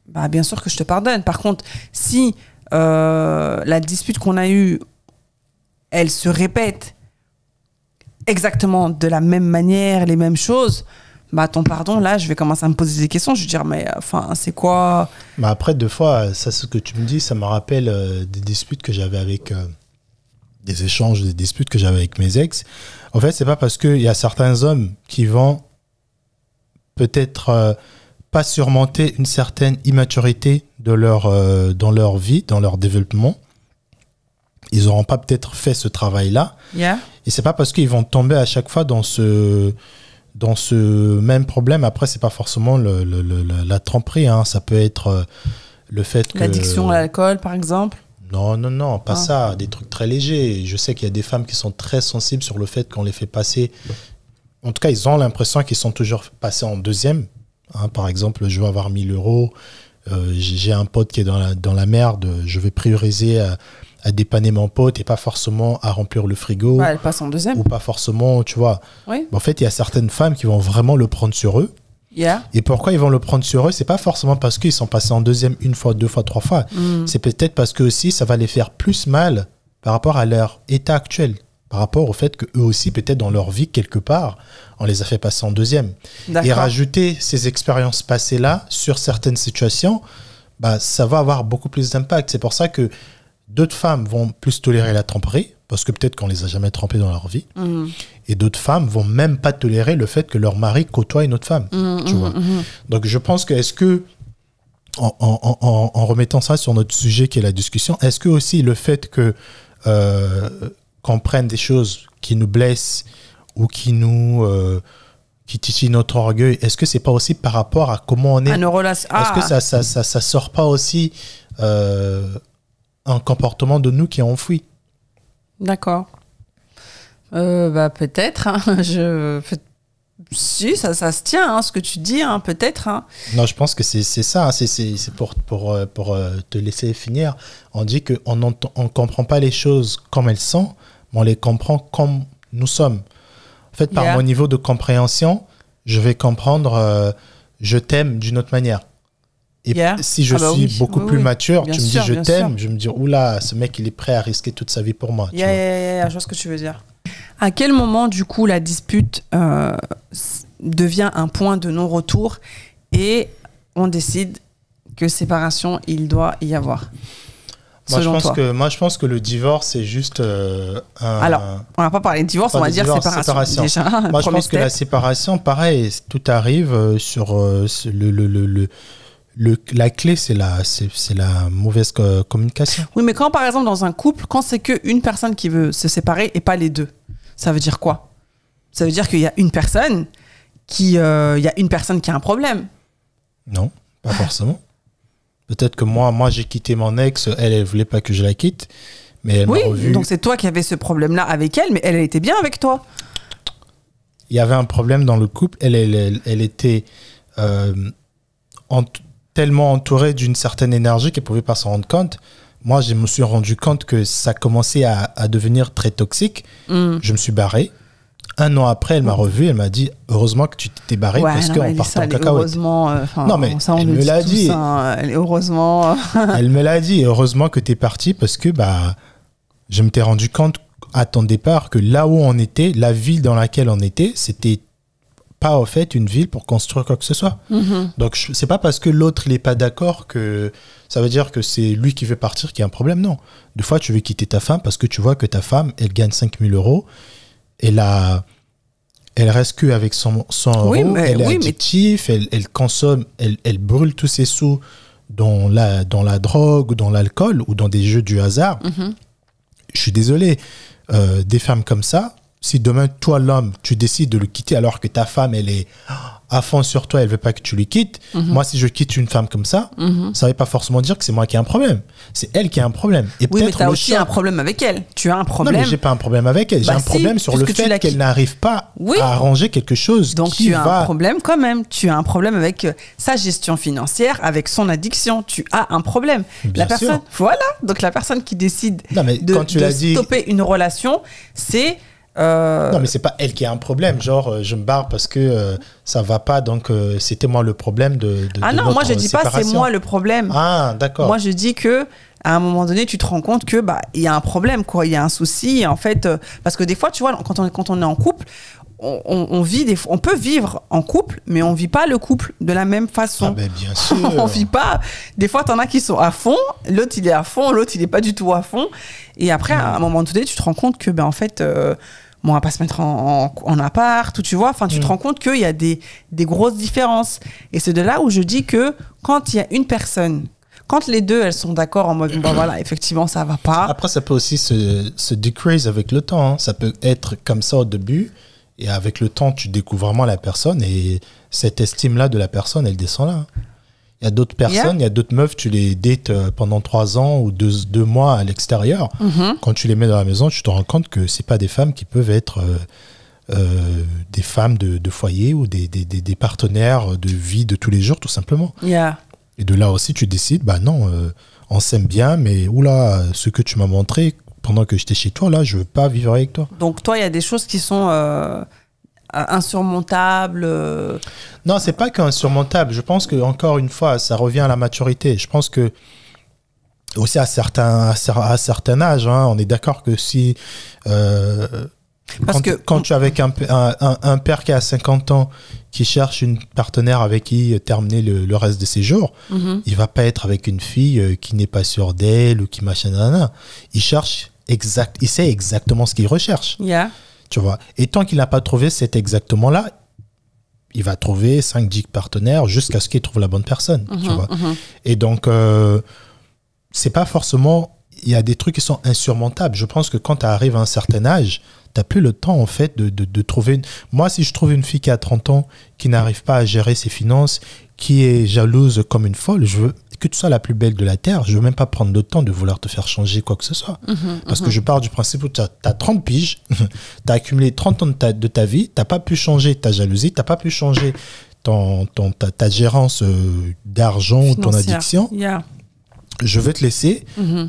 bah, bien sûr que je te pardonne. Par contre, si la dispute qu'on a eue, elle se répète exactement de la même manière, les mêmes choses, bah, ton pardon, là, je vais commencer à me poser des questions. Je vais dire, mais enfin, c'est quoi? Bah après, deux fois, ça, ce que tu me dis, ça me rappelle des disputes que j'avais avec... des échanges, des disputes que j'avais avec mes ex. En fait, c'est pas parce qu'il y a certains hommes qui vont peut-être... pas surmonter une certaine immaturité dans leur vie, dans leur développement. Ils n'auront pas peut-être fait ce travail-là. Yeah. Et c'est pas parce qu'ils vont tomber à chaque fois dans ce même problème. Après, c'est pas forcément la tromperie. Hein. Ça peut être le fait que... L'addiction à l'alcool, par exemple. Non, pas ça. Des trucs très légers. Je sais qu'il y a des femmes qui sont très sensibles sur le fait qu'on les fait passer. En tout cas, ils ont l'impression qu'ils sont toujours passés en deuxième. Hein, par exemple, je veux avoir 1 000 euros. J'ai un pote qui est dans la merde. Je vais prioriser à dépanner mon pote et pas forcément à remplir le frigo. Ouais, elle passe en deuxième. Ou pas forcément, tu vois. Oui. En fait, il y a certaines femmes qui vont vraiment le prendre sur eux. Yeah. Et pourquoi ils vont le prendre sur eux? C'est pas forcément parce qu'ils sont passés en deuxième 1 fois, 2 fois, 3 fois. C'est peut-être parce que aussi ça va les faire plus mal par rapport à leur état actuel, par rapport au fait qu'eux aussi, peut-être dans leur vie, quelque part, on les a fait passer en deuxième. Et rajouter ces expériences passées-là sur certaines situations, bah, ça va avoir beaucoup plus d'impact. C'est pour ça que d'autres femmes vont plus tolérer la tromperie, parce que peut-être qu'on les a jamais trompées dans leur vie. Et d'autres femmes vont même pas tolérer le fait que leur mari côtoie une autre femme. Tu vois. Donc je pense que, est-ce que, en remettant ça sur notre sujet qui est la discussion, est-ce que aussi le fait que qu'on prenne des choses qui nous blessent ou qui titillent notre orgueil, est-ce que c'est pas aussi par rapport à comment on est? À nos relations. Est-ce que ça sort pas aussi un comportement de nous qui est enfoui? D'accord. Bah, peut-être. Hein. Si, ça se tient, hein, ce que tu dis, hein, peut-être. Hein. Non, je pense que c'est ça. Hein. C'est pour te laisser finir. On dit qu'on ne comprend pas les choses comme elles sont, mais on les comprend comme nous sommes. En fait, par mon niveau de compréhension, je vais comprendre je t'aime d'une autre manière. Et si je suis beaucoup plus mature, tu me dis je t'aime, je me dis oula, ce mec il est prêt à risquer toute sa vie pour moi. Je vois ce que tu veux dire. À quel moment du coup la dispute devient un point de non-retour et on décide que séparation il doit y avoir? Moi je pense que le divorce c'est juste Alors, on va pas parler de divorce, on va dire séparation. Déjà, moi je pense que la séparation, pareil, tout arrive sur la clé, c'est la mauvaise communication. Oui, mais quand, par exemple, dans un couple, quand c'est qu'une personne qui veut se séparer et pas les deux, ça veut dire quoi? Ça veut dire qu'il y a une personne qui a un problème. Non, pas forcément. Peut-être que moi, j'ai quitté mon ex, elle voulait pas que je la quitte, mais elle m'a revu. Donc c'est toi qui avais ce problème-là avec elle, mais elle était bien avec toi. Il y avait un problème dans le couple. Elle était tellement entourée d'une certaine énergie qu'elle ne pouvait pas s'en rendre compte. Moi, je me suis rendu compte que ça commençait à devenir très toxique. Je me suis barré. 1 an après, elle m'a revu. Elle m'a dit heureusement que tu t'es barré parce qu'on partait en cacahuète. Heureusement, non, mais ça, elle me l'a dit. Heureusement. Elle me l'a dit. Heureusement que tu es parti parce que je me t'ai rendu compte à ton départ que là où on était, la ville dans laquelle on était, c'était pas en fait une ville pour construire quoi que ce soit. Donc c'est pas parce que l'autre il est pas d'accord que ça veut dire que c'est lui qui veut partir qu'il y a un problème. Non. Des fois tu veux quitter ta femme parce que tu vois que ta femme elle gagne 5 000 euros, elle reste que avec son euro, elle est addictive, elle consomme, elle brûle tous ses sous dans la drogue ou dans l'alcool ou dans des jeux du hasard. Je suis désolé, des femmes comme ça, si demain, toi, l'homme, tu décides de le quitter alors que ta femme, elle est à fond sur toi, elle veut pas que tu lui quittes. Moi, si je quitte une femme comme ça, ça ne veut pas forcément dire que c'est moi qui ai un problème. C'est elle qui a un problème. Et oui, mais tu as aussi un problème avec elle. Tu as un problème. Non, mais j'ai pas un problème avec elle. J'ai un problème sur le fait qu'elle n'arrive pas à arranger quelque chose. Donc, tu as un problème quand même. Tu as un problème avec sa gestion financière, avec son addiction. Tu as un problème. Bien sûr. Voilà. Donc, la personne qui décide de stopper une relation, c'est... Non, mais c'est pas elle qui a un problème. Genre, je me barre parce que ça va pas. Donc, c'était moi le problème de non, moi je dis séparation. pas c'est moi le problème. Ah, d'accord. Moi je dis que à un moment donné, tu te rends compte que il y a un problème, quoi. Il y a un souci. En fait, parce que des fois, tu vois, quand on est en couple, on peut vivre en couple, mais on vit pas le couple de la même façon. Ah ben bien sûr. On vit pas. Des fois, t'en as qui sont à fond, l'autre il est à fond, l'autre il est pas du tout à fond. Et après, à un moment donné, tu te rends compte que en fait. on va pas se mettre en appart, ou tu vois. Enfin, tu te rends compte qu'il y a des grosses différences. Et c'est de là où je dis que quand il y a une personne, quand les deux, elles sont d'accord en mode, bon voilà, effectivement, ça va pas. Après, ça peut aussi se decrease avec le temps. Ça peut être comme ça au début. Et avec le temps, tu découvres vraiment la personne. Et cette estime-là de la personne, elle descend là. Il y a d'autres personnes, il y a d'autres meufs, tu les dates pendant 3 ans ou 2 mois à l'extérieur. Quand tu les mets dans la maison, tu te rends compte que c'est pas des femmes qui peuvent être des femmes de foyer ou des partenaires de vie de tous les jours, tout simplement. Et de là aussi, tu décides, bah non, on s'aime bien, mais oula, ce que tu m'as montré pendant que j'étais chez toi, là, je veux pas vivre avec toi. Donc toi, il y a des choses qui sont insurmontables. Non, c'est pas qu'insurmontable. Je pense que encore une fois, ça revient à la maturité. Je pense que aussi à certains âges, hein, on est d'accord que si quand tu es avec un père qui a 50 ans qui cherche une partenaire avec qui terminer le reste de ses jours, il va pas être avec une fille qui n'est pas sûre d'elle ou qui machin nanana. Il sait exactement ce qu'il recherche. Tu vois. Et tant qu'il n'a pas trouvé cet exactement-là, il va trouver 5-10 partenaires jusqu'à ce qu'il trouve la bonne personne. Tu vois. Et donc, c'est pas forcément... Il y a des trucs qui sont insurmontables. Je pense que quand tu arrives à un certain âge, tu n'as plus le temps, en fait, de trouver... Moi, si je trouve une fille qui a 30 ans, qui n'arrive pas à gérer ses finances, qui est jalouse comme une folle, je veux que tu sois la plus belle de la Terre. Je ne veux même pas prendre le temps de vouloir te faire changer quoi que ce soit. Parce que je pars du principe où tu as 30 piges, tu as accumulé 30 ans de ta vie, tu n'as pas pu changer ta jalousie, tu n'as pas pu changer ta gérance d'argent ou ton addiction. Je vais te laisser.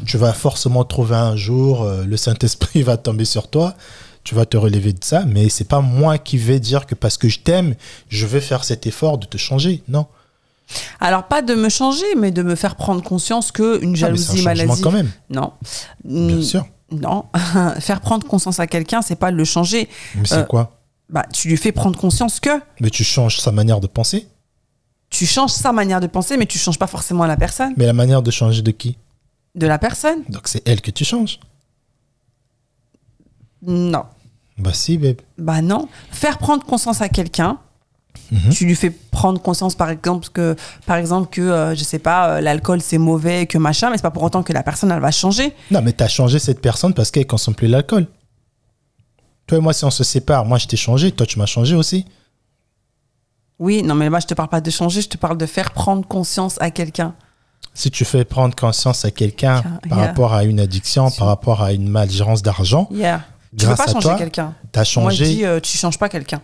Tu vas forcément trouver un jour, le Saint-Esprit va tomber sur toi. Tu vas te relever de ça. Mais c'est pas moi qui vais dire que parce que je t'aime, je vais faire cet effort de te changer. Non. Alors, pas de me changer, mais de me faire prendre conscience qu'une jalousie maladive... quand même. Non. Bien sûr. Non. Faire prendre conscience à quelqu'un, c'est pas le changer. Mais c'est quoi? Bah, tu lui fais prendre conscience que... Mais tu changes sa manière de penser. Tu changes sa manière de penser, mais tu changes pas forcément la personne. Mais la manière de changer de qui? De la personne. Donc c'est elle que tu changes. Non. Bah si, babe. Bah non. Faire prendre conscience à quelqu'un, tu lui fais prendre conscience par exemple que je sais pas, l'alcool c'est mauvais, que machin, mais c'est pas pour autant que la personne elle va changer. Non, mais t'as changé cette personne parce qu'elle consomme plus l'alcool. Toi et moi, si on se sépare, moi je t'ai changé, toi tu m'as changé aussi. Oui, non, mais moi, je te parle pas de changer, je te parle de faire prendre conscience à quelqu'un. Si tu fais prendre conscience à quelqu'un par rapport à une addiction, par rapport à une malgérance d'argent, tu peux pas changer quelqu'un. T'as changé. Moi, je dis, tu changes pas quelqu'un.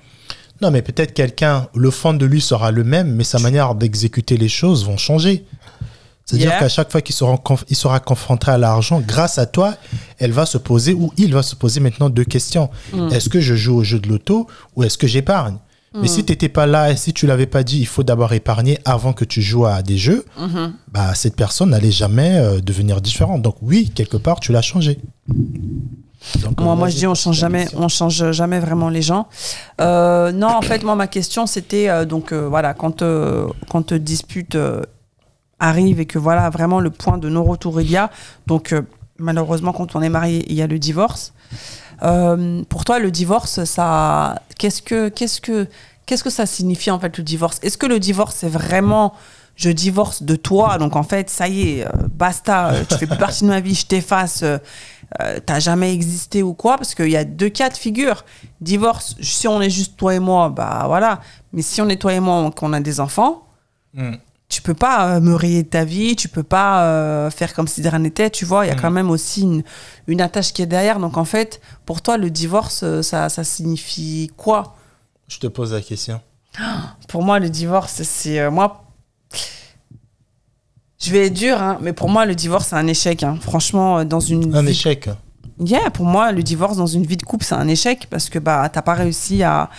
Non, mais peut-être quelqu'un, le fond de lui sera le même, mais sa manière d'exécuter les choses vont changer. C'est-à-dire qu'à chaque fois qu'il sera confronté à l'argent, grâce à toi, elle va se poser, ou il va se poser maintenant 2 questions. Est-ce que je joue au jeu de l'auto ou est-ce que j'épargne? Mais si tu n'étais pas là et si tu ne l'avais pas dit, il faut d'abord épargner avant que tu joues à des jeux, bah, cette personne n'allait jamais devenir différente. Donc oui, quelque part, tu l'as changé. Donc, moi je dis on change jamais vraiment les gens. Non, en fait, moi, ma question, c'était voilà, quand dispute arrive et que voilà, vraiment le point de non-retour il y a. Donc, malheureusement, quand on est marié, il y a le divorce. Pour toi, le divorce, ça, qu'est-ce que ça signifie en fait le divorce? Est-ce que le divorce c'est vraiment je divorce de toi, donc en fait ça y est, basta, tu fais plus partie de ma vie, je t'efface, t'as jamais existé ou quoi? Parce qu'il y a 2 cas de figure. Divorce, si on est juste toi et moi, bah voilà. Mais si on est toi et moi, qu'on a des enfants, tu peux pas me rayer de ta vie, tu peux pas faire comme si de rien n'était, tu vois. Il y a quand même aussi une attache qui est derrière. Donc en fait, pour toi, le divorce, ça signifie quoi? Je te pose la question. Pour moi, le divorce, c'est... moi, je vais être dur, hein, mais pour moi, le divorce, c'est un échec. Hein. Franchement, dans une... Un échec? Pour moi, le divorce dans une vie de couple, c'est un échec parce que bah, t'as pas réussi à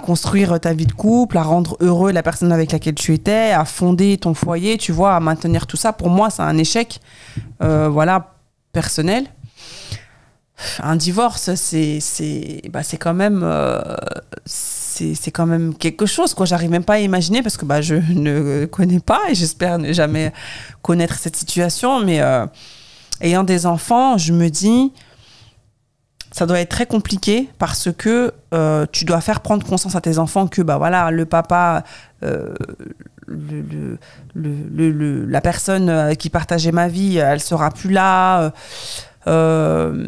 construire ta vie de couple, à rendre heureux la personne avec laquelle tu étais, à fonder ton foyer, tu vois, à maintenir tout ça. Pour moi, c'est un échec, personnel. Un divorce, c'est quand même... c'est quand même quelque chose, quoi. J'arrive même pas à imaginer parce que je ne connais pas et j'espère ne jamais connaître cette situation. Mais ayant des enfants, je me dis... ça doit être très compliqué parce que tu dois faire prendre conscience à tes enfants que bah voilà, le papa, la personne qui partageait ma vie, elle sera plus là. Je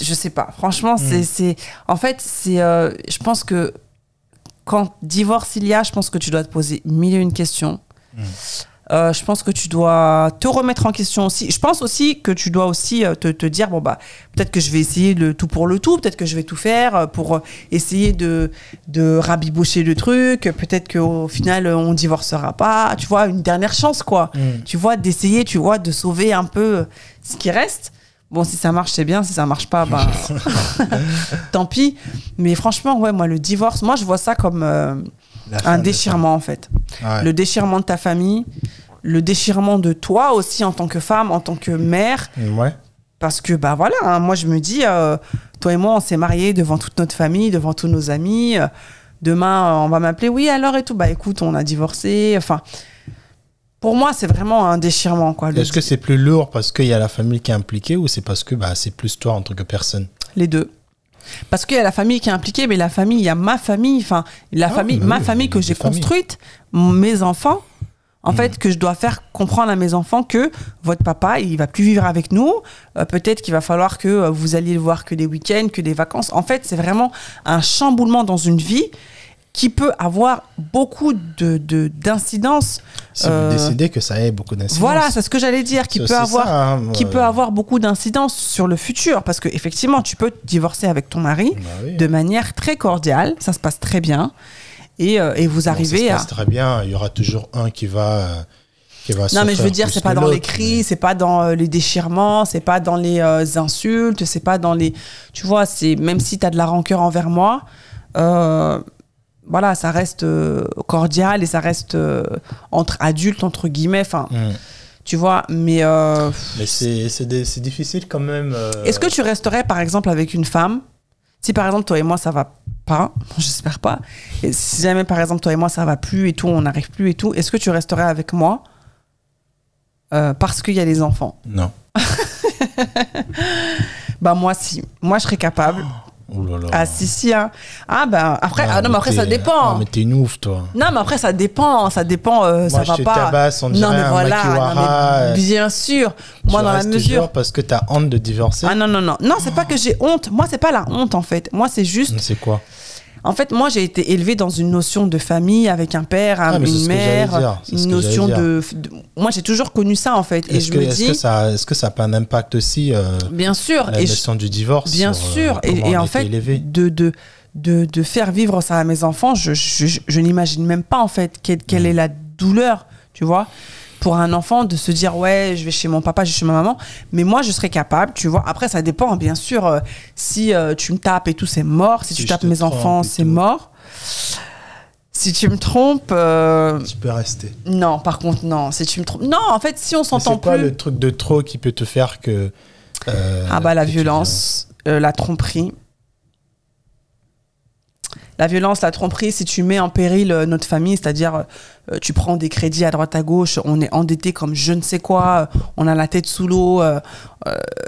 sais pas. Franchement, en fait, je pense que quand divorce il y a, je pense que tu dois te poser mille et une questions. Je pense que tu dois te remettre en question aussi. Je pense aussi que tu dois aussi te dire, bon, bah, peut-être que je vais essayer le tout pour le tout, peut-être que je vais tout faire pour essayer de rabibocher le truc, peut-être qu'au final, on divorcera pas. Tu vois, une dernière chance, quoi. Tu vois, d'essayer, tu vois, de sauver un peu ce qui reste. Bon, si ça marche, c'est bien. Si ça marche pas, ben, tant pis. Mais franchement, ouais, moi, le divorce, moi, je vois ça comme un déchirement, en fait. Ouais. Le déchirement de ta famille, le déchirement de toi aussi en tant que femme, en tant que mère. Ouais. Parce que, bah voilà, hein, moi, je me dis, toi et moi, on s'est mariés devant toute notre famille, devant tous nos amis. Demain, on va m'appeler, oui, alors et tout. Bah écoute, on a divorcé. Enfin, pour moi, c'est vraiment un déchirement, quoi. Est-ce que c'est plus lourd parce qu'il y a la famille qui est impliquée ou c'est parce que bah, c'est plus toi en tant que personne? Les deux. Parce qu'il y a la famille qui est impliquée, mais la famille, il y a ma famille, enfin, ma famille que j'ai construite, mes enfants, en fait, que je dois faire comprendre à mes enfants que votre papa, il va plus vivre avec nous. Peut-être qu'il va falloir que vous alliez le voir que des week-ends, que des vacances. En fait, c'est vraiment un chamboulement dans une vie qui peut avoir beaucoup d'incidences. Si vous décidez que ça ait beaucoup d'incidences. Voilà, c'est ce que j'allais dire, qui peut avoir beaucoup d'incidences sur le futur. Parce qu'effectivement, tu peux te divorcer avec ton mari de manière très cordiale, ça se passe très bien. Et vous arrivez ça se passe très bien, il y aura toujours un qui va non, mais je veux dire, c'est pas dans les cris, c'est pas dans les déchirements, c'est pas dans les insultes, c'est pas dans les... Tu vois, même si tu as de la rancœur envers moi... voilà, ça reste cordial et ça reste entre adultes, entre guillemets, enfin, tu vois, mais c'est difficile quand même. Est-ce que tu resterais, par exemple, avec une femme, si par exemple, toi et moi, ça va pas, j'espère pas, et si jamais, par exemple, toi et moi, ça va plus et tout, on n'arrive plus et tout, est-ce que tu resterais avec moi parce qu'il y a les enfants? Non. Bah moi, si. Moi, je serais capable... Oh là là. Ah si hein. Ah ben après non mais après ça dépend. Ah mais t'es une ouf toi. Non mais après ça dépend ça moi, ça va pas. Tabasse, on non mais un voilà makiwara, bien sûr. Moi dans la mesure parce que t'as honte de divorcer. Ah non c'est pas que j'ai honte. Moi c'est pas la honte en fait. Moi c'est juste. C'est quoi? En fait, moi, j'ai été élevée dans une notion de famille avec un père, une mère, une notion de... Moi, j'ai toujours connu ça, en fait. Et je me dis... Est-ce que ça a pas un impact aussi bien sûr. La notion du divorce. Bien sûr. Et en fait, de faire vivre ça à mes enfants, je n'imagine même pas, en fait, quelle est la douleur, tu vois, pour un enfant de se dire ouais je vais chez mon papa, je vais chez ma maman, mais moi je serais capable, tu vois. Après ça dépend bien sûr, si tu me tapes et tout c'est mort, si tu tapes mes enfants c'est mort, si tu me trompes tu peux rester. Non par contre non, si tu me trompes non, en fait si on s'entend plus, c'est quoi le truc de trop qui peut te faire que la violence, la tromperie. La violence, la tromperie, si tu mets en péril notre famille, c'est-à-dire tu prends des crédits à droite à gauche, on est endetté comme je ne sais quoi, on a la tête sous l'eau,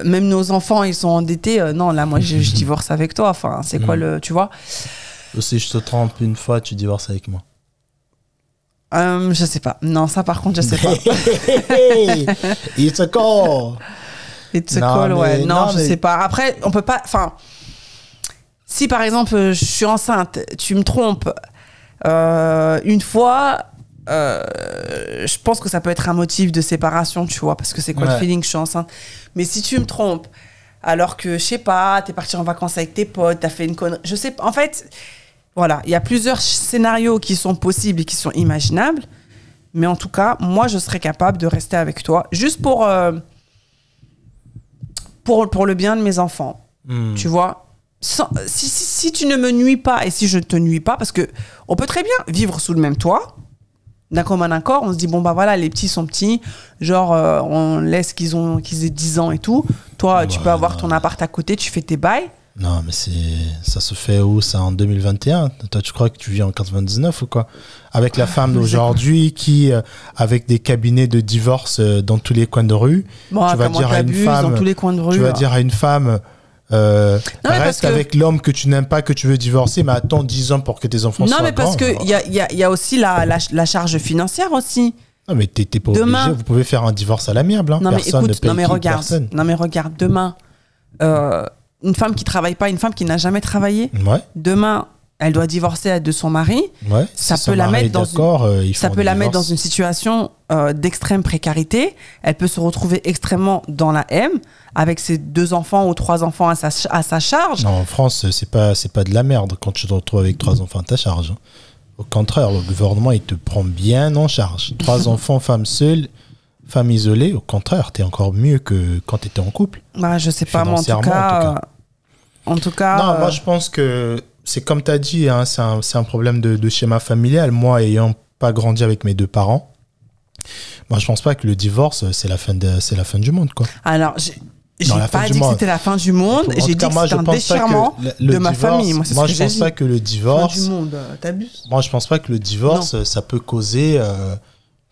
même nos enfants ils sont endettés. Non, là moi je divorce avec toi. Enfin, c'est quoi le, tu vois? Si je te trompe une fois, tu divorces avec moi. Je sais pas. Non, ça par contre je sais pas. It's a call. It's a call, ouais. Non, je sais pas. Après, on peut pas. Enfin. Si par exemple je suis enceinte, tu me trompes une fois, je pense que ça peut être un motif de séparation, tu vois, parce que c'est quoi le feeling, je suis enceinte. Mais si tu me trompes, alors que je sais pas, t'es parti en vacances avec tes potes, t'as fait une connerie, je sais pas. En fait, voilà, il y a plusieurs scénarios qui sont possibles et qui sont imaginables. Mais en tout cas, moi, je serais capable de rester avec toi, juste pour le bien de mes enfants, tu vois. Si tu ne me nuis pas et si je ne te nuis pas, parce que on peut très bien vivre sous le même toit, d'un commun accord, on se dit bon bah voilà, les petits sont petits, genre on laisse qu'ils aient 10 ans et tout, toi tu peux avoir ton appart à côté, tu fais tes bails, Non, mais ça se fait où, ça, en 2021? Toi, tu crois que tu vis en 99 ou quoi? Avec la femme d'aujourd'hui qui, avec des cabinets de divorce dans tous les coins de rue, bon, tu vas dire à une femme, dans tous les coins de rue, tu vas dire à une femme, reste avec l'homme que tu n'aimes pas, que tu veux divorcer, mais attends 10 ans pour que tes enfants soient grands. Non, mais parce qu'il y a aussi la charge financière aussi. Non, mais t'es pas obligé. Vous pouvez faire un divorce à l'amiable. Hein. Non, mais personne écoute, ne paye personne. Non, mais regarde, demain, une femme qui travaille pas, une femme qui n'a jamais travaillé, demain, elle doit divorcer de son mari. Ça peut la mettre dans une situation d'extrême précarité. Elle peut se retrouver extrêmement dans la M avec ses 2 enfants ou 3 enfants à sa charge. Non, en France, c'est pas de la merde quand tu te retrouves avec 3 enfants à ta charge. Au contraire, le gouvernement, il te prend bien en charge. 3 enfants, femme seule, femme isolée, au contraire, t'es encore mieux que quand t'étais en couple. Bah, je sais pas, mais en tout cas... Non, moi, je pense que c'est comme t'as dit, hein, c'est un problème de schéma familial. Moi, ayant pas grandi avec mes 2 parents, moi, je pense pas que le divorce, c'est la fin du monde, quoi. Alors, j'ai pas dit que c'était la fin du monde. J'ai dit que c'était un déchirement de ma famille. Moi, je pense pas que le divorce... Fin du monde, t'abuses. Moi, je pense pas que le divorce, ça peut causer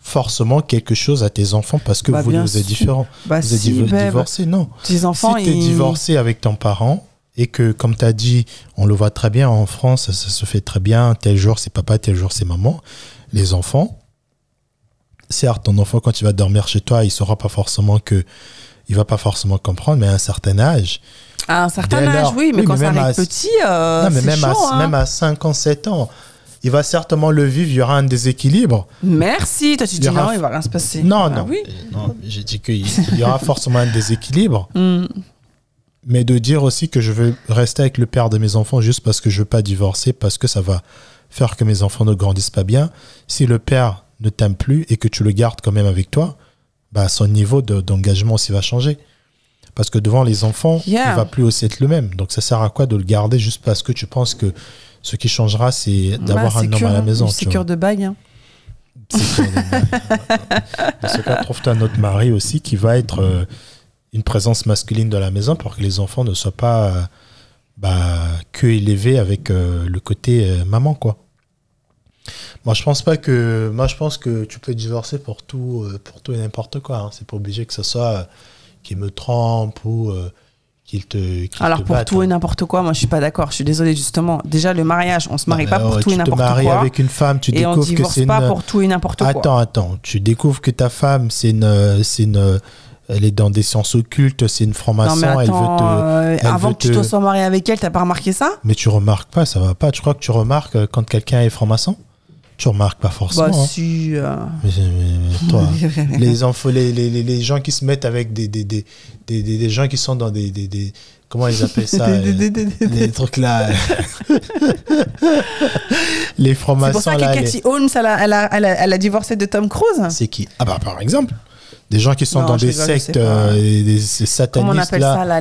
forcément quelque chose à tes enfants parce que vous êtes différents. Vous êtes divorcés, non. Tes enfants, si t'es divorcé avec ton parent et que, comme t'as dit, on le voit très bien en France, ça se fait très bien. Tel jour, c'est papa, tel jour, c'est maman. Les enfants, certes, ton enfant, quand il va dormir chez toi, il saura pas forcément il va pas forcément comprendre, mais à un certain âge. À un certain âge, oui, mais quand ça arrive petit, c'est chaud. Même à 5 ans, 7 ans, il va certainement le vivre, il y aura un déséquilibre. Merci, toi tu dis non, il va rien se passer. Non, j'ai dit qu'il y aura forcément un déséquilibre. Mais de dire aussi que je veux rester avec le père de mes enfants juste parce que je veux pas divorcer, parce que ça va faire que mes enfants ne grandissent pas bien. Si le père ne t'aime plus et que tu le gardes quand même avec toi, bah, son niveau d'engagement aussi va changer. Parce que devant les enfants, il ne va plus aussi être le même. Donc ça sert à quoi de le garder juste parce que tu penses que ce qui changera, c'est d'avoir un homme à la maison. C'est cœur de bague. Hein. C'est cœur de bague. Dans ce cas, trouve-toi un autre mari aussi qui va être une présence masculine de la maison pour que les enfants ne soient pas que élevés avec le côté maman, quoi. Moi, je pense que tu peux divorcer pour tout et n'importe quoi. Hein. C'est pas obligé que ce soit qu'il me trompe ou qu'il te Alors, pour batte, tout et n'importe quoi, moi, je suis pas d'accord. Je suis désolée, justement. Déjà, le mariage, on se marie pas pour tout et n'importe quoi. Tu te maries avec une femme, tu découvres que c'est une... Et on divorce pas pour tout et n'importe quoi. Attends. Tu découvres que ta femme, elle est dans des sciences occultes, c'est une franc-maçon, elle veut te... avant que tu te sois marié avec elle, t'as pas remarqué ça? Mais tu remarques pas, ça va pas. Tu crois que tu remarques quand quelqu'un est franc-maçon? Tu remarques pas forcément. Bah si. Mais toi, les gens qui se mettent avec des gens qui sont dans des comment ils appellent ça les trucs là. Les francs-maçons. C'est pour ça que Cathy Holmes, elle a divorcé de Tom Cruise. C'est qui? Ah bah par exemple. Des gens qui sont dans des sectes, des satanistes. Comment on appelle ça là,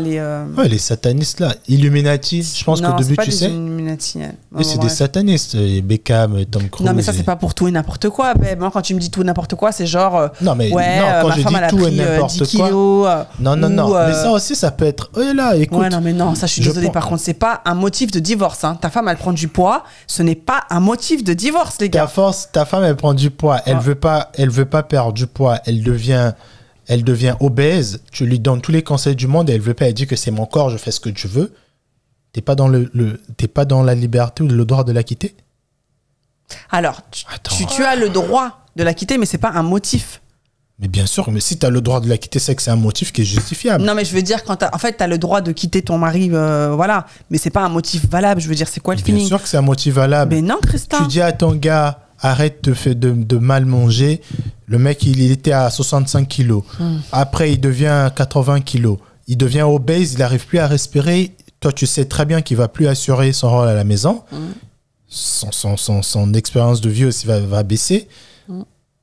Ouais, les satanistes là. Illuminati, je pense qu'au début tu sais. Illuminati. Oui, c'est des satanistes. Beckham, Tom Cruise. Non, mais ça, c'est pas pour tout et n'importe quoi. Moi, quand tu me dis tout et n'importe quoi, c'est genre. Non, mais quand je dis tout et n'importe quoi. Non. Mais ça aussi, ça peut être. Oh là, écoute. Ouais, non, mais non, ça, je suis désolée. Par contre, c'est pas un motif de divorce. Hein. Ta femme, elle prend du poids. Ce n'est pas un motif de divorce, les gars. Ta femme, elle prend du poids. Elle veut pas perdre du poids. Elle devient obèse, tu lui donnes tous les conseils du monde et elle veut pas, elle dit que c'est mon corps, je fais ce que je veux. T'es pas dans la liberté ou le droit de la quitter? Alors, tu as le droit de la quitter, mais c'est pas un motif. Mais bien sûr, mais si tu as le droit de la quitter, c'est que c'est un motif qui est justifiable. Non, mais je veux dire, en fait, tu as le droit de quitter ton mari, voilà, mais c'est pas un motif valable. Je veux dire, c'est quoi le feeling? Bien sûr que c'est un motif valable. Mais non, Christin. Tu dis à ton gars, arrête de mal manger. Le mec, il était à 65 kilos. Après, il devient 80 kilos. Il devient obèse, il n'arrive plus à respirer. Toi, tu sais très bien qu'il ne va plus assurer son rôle à la maison. Son expérience de vie aussi va baisser.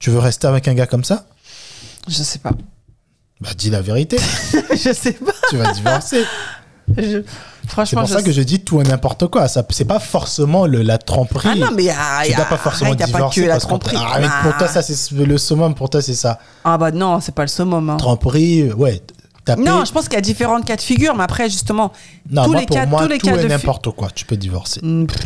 Tu veux rester avec un gars comme ça? Je sais pas. Bah, dis la vérité. Je sais pas. Tu vas divorcer. C'est pour ça que je dis tout et n'importe quoi. C'est pas forcément la tromperie. Ah non, mais tu dois pas forcément divorcer. Pas que la tromperie. Pour toi, ça, c'est le summum. Pour toi, c'est ça. Ah bah non, c'est pas le summum. Hein. Tromperie, ouais. Non, je pense qu'il y a différents cas de figure, mais après, justement, tous les cas de n'importe quoi, tu peux divorcer.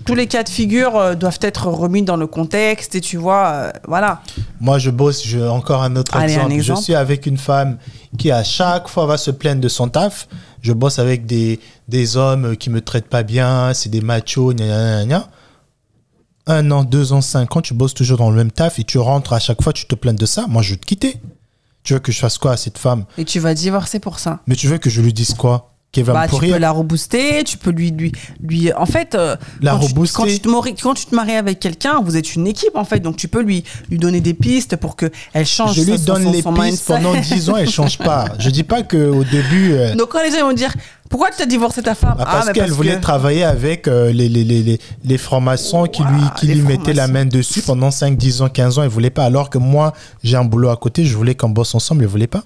Tous les cas de figure doivent être remis dans le contexte et tu vois, voilà. Moi, je bosse, encore un autre exemple. Je suis avec une femme qui, à chaque fois, va se plaindre de son taf. Je bosse avec des hommes qui me traitent pas bien, c'est des machos, gna gna gna. 1 an, 2 ans, 5 ans, tu bosses toujours dans le même taf et tu rentres à chaque fois, tu te plains de ça. Moi, je vais te quitter. Tu veux que je fasse quoi à cette femme? Et tu vas divorcer pour ça. Mais tu veux que je lui dise quoi? Qu'elle va me pourrir? Tu peux la rebooster, tu peux lui en fait, quand tu te maries avec quelqu'un, vous êtes une équipe en fait, donc tu peux lui donner des pistes pour qu'elle change. Je lui donne les pistes pendant 10 ans, elle change pas. Je dis pas qu'au début. Donc quand les gens vont dire pourquoi tu as divorcé ta femme? Parce qu'elle voulait travailler avec les francs-maçons qui lui mettaient la main dessus pendant 5, 10 ans, 15 ans, elle voulait pas. Alors que moi, j'ai un boulot à côté, je voulais qu'on bosse ensemble, elle voulait pas.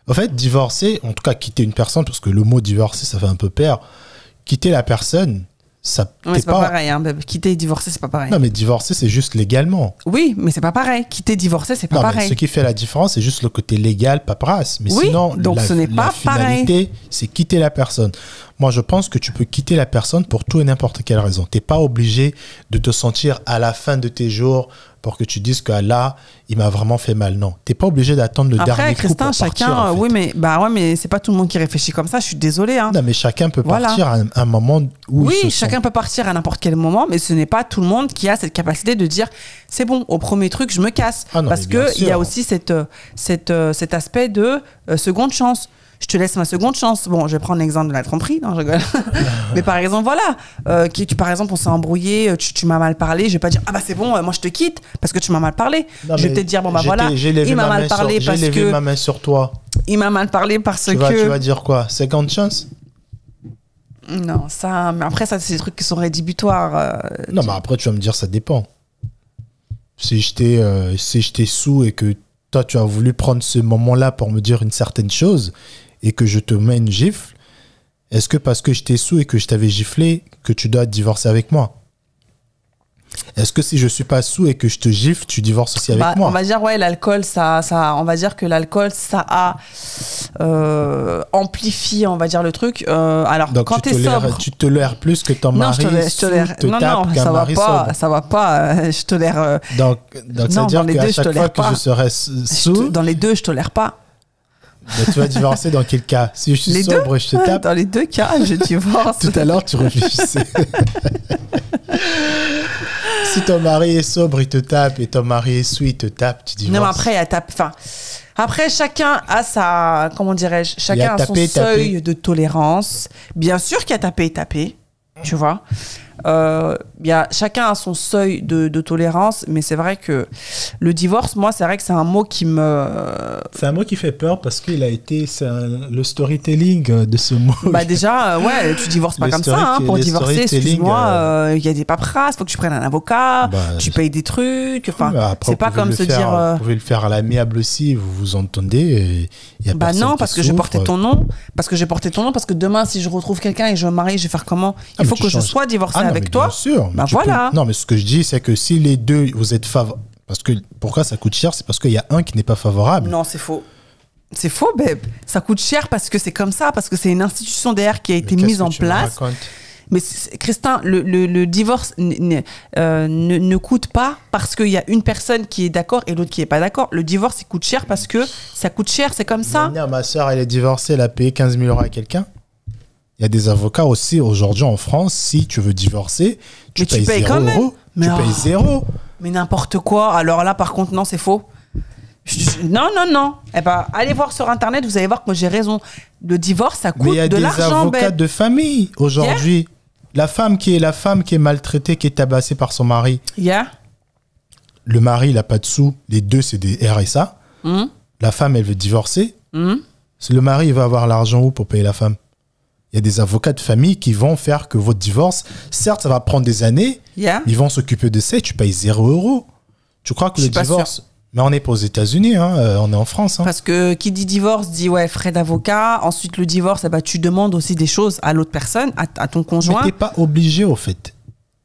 En fait, divorcer, en tout cas quitter une personne, parce que le mot divorcer, ça fait un peu peur. Quitter la personne, ça... c'est pas pareil. Hein. Quitter et divorcer, c'est pas pareil. Non, mais divorcer, c'est juste légalement. Oui, mais c'est pas pareil. Quitter, divorcer, c'est pas pareil. Ce qui fait la différence, c'est juste le côté légal, paperasse. Mais sinon, donc ce n'est pas pareil. La finalité, c'est quitter la personne. Moi, je pense que tu peux quitter la personne pour tout et n'importe quelle raison. Tu n'es pas obligé de te sentir à la fin de tes jours pour que tu dises que là, il m'a vraiment fait mal. Non, tu n'es pas obligé d'attendre le dernier coup pour partir. Après, Christin, chacun, oui, mais c'est pas tout le monde qui réfléchit comme ça. Je suis désolée. Hein. Non, mais chacun peut partir à un moment où oui, chacun peut partir à n'importe quel moment, mais ce n'est pas tout le monde qui a cette capacité de dire c'est bon, au premier truc, je me casse. Parce qu'il y a aussi cet aspect de seconde chance. Je te laisse ma seconde chance. Bon, je vais prendre l'exemple de la tromperie, non, je rigole. Mais par exemple, voilà, par exemple, on s'est embrouillé, tu m'as mal parlé, je vais pas dire ah bah c'est bon, moi je te quitte parce que tu m'as mal parlé. Non, je vais te dire bon bah voilà, il m'a mal parlé parce que j'ai levé ma main sur toi. Il m'a mal parlé parce que tu vas dire quoi? 50 chances? Non, ça, mais après ça c'est des trucs qui sont rédhibitoires. Non, mais après tu vas me dire ça dépend. Si j'étais sous et que toi tu as voulu prendre ce moment-là pour me dire une certaine chose et que je te mets une gifle, est-ce que parce que j'étais sous et que je t'avais giflé, que tu dois divorcer avec moi? Est-ce que si je suis pas sous et que je te gifle, tu divorces aussi avec moi? On va dire, ouais, l'alcool, on va dire que l'alcool, ça a amplifié, on va dire, le truc. Alors, donc, quand t'es sobre... Tu tolères plus que ton mari ça va pas. Je tolère... Donc ça veut dire qu'à chaque fois que je serai sous... Dans les deux, je tolère pas. Ben, tu vas divorcer dans quel cas? Si je suis sobre et je te tape? Dans les deux cas, je divorce. Tout à l'heure, tu réfléchissais. Si ton mari est sobre, il te tape, et ton mari est sous, il te tape, tu divorces. Non, mais après, chacun a sa... Comment dirais-je? Chacun a son seuil de tolérance. Bien sûr qu'il y a tapé et tapé, tu vois. Chacun a son seuil de tolérance, mais c'est vrai que le divorce, moi, c'est vrai que c'est un mot qui me... C'est un mot qui fait peur parce qu'il a été le storytelling de ce mot. Bah déjà, ouais, tu divorces pas comme ça. Hein, pour divorcer, excuse-moi, il y a des paperasses, faut que tu prennes un avocat, tu payes des trucs. Enfin, c'est pas comme se dire... Vous pouvez le faire à l'amiable aussi, vous vous entendez. Bah non, parce que j'ai porté ton nom. Parce que demain, si je retrouve quelqu'un et je me marie, je vais faire comment? Il faut que je sois divorcée avec toi. Bien sûr. Bah voilà. Non, mais ce que je dis, c'est que si les deux, vous êtes favorables. Parce que pourquoi ça coûte cher? C'est parce qu'il y a un qui n'est pas favorable. Non, c'est faux. C'est faux, babe. Ça coûte cher parce que c'est comme ça, parce que c'est une institution derrière qui a été mise en place. Mais Christin, le divorce ne coûte pas parce qu'il y a une personne qui est d'accord et l'autre qui n'est pas d'accord. Le divorce, il coûte cher parce que ça coûte cher, c'est comme ça. Ma soeur, elle est divorcée, elle a payé 15 000 € à quelqu'un. Il y a des avocats aussi aujourd'hui en France, si tu veux divorcer, tu payes 0 €. Tu payes 0. Mais n'importe quoi. Alors là, par contre, non, c'est faux. Non. Eh ben, allez voir sur Internet, vous allez voir que j'ai raison. Le divorce, ça coûte de l'argent. Mais il y a des avocats de famille aujourd'hui. La femme qui est maltraitée, qui est tabassée par son mari. Le mari, il n'a pas de sous. Les deux, c'est des RSA. La femme, elle veut divorcer. Si le mari, il va avoir l'argent où pour payer la femme? Il y a des avocats de famille qui vont faire que votre divorce, certes, ça va prendre des années, ils vont s'occuper de ça et tu payes 0 €. Tu crois que le divorce... Mais on n'est pas aux États-Unis, hein, on est en France. Hein. Parce que qui dit divorce dit frais d'avocat. Ensuite, le divorce, tu demandes aussi des choses à l'autre personne, à ton conjoint. Mais tu n'es pas obligé, au fait.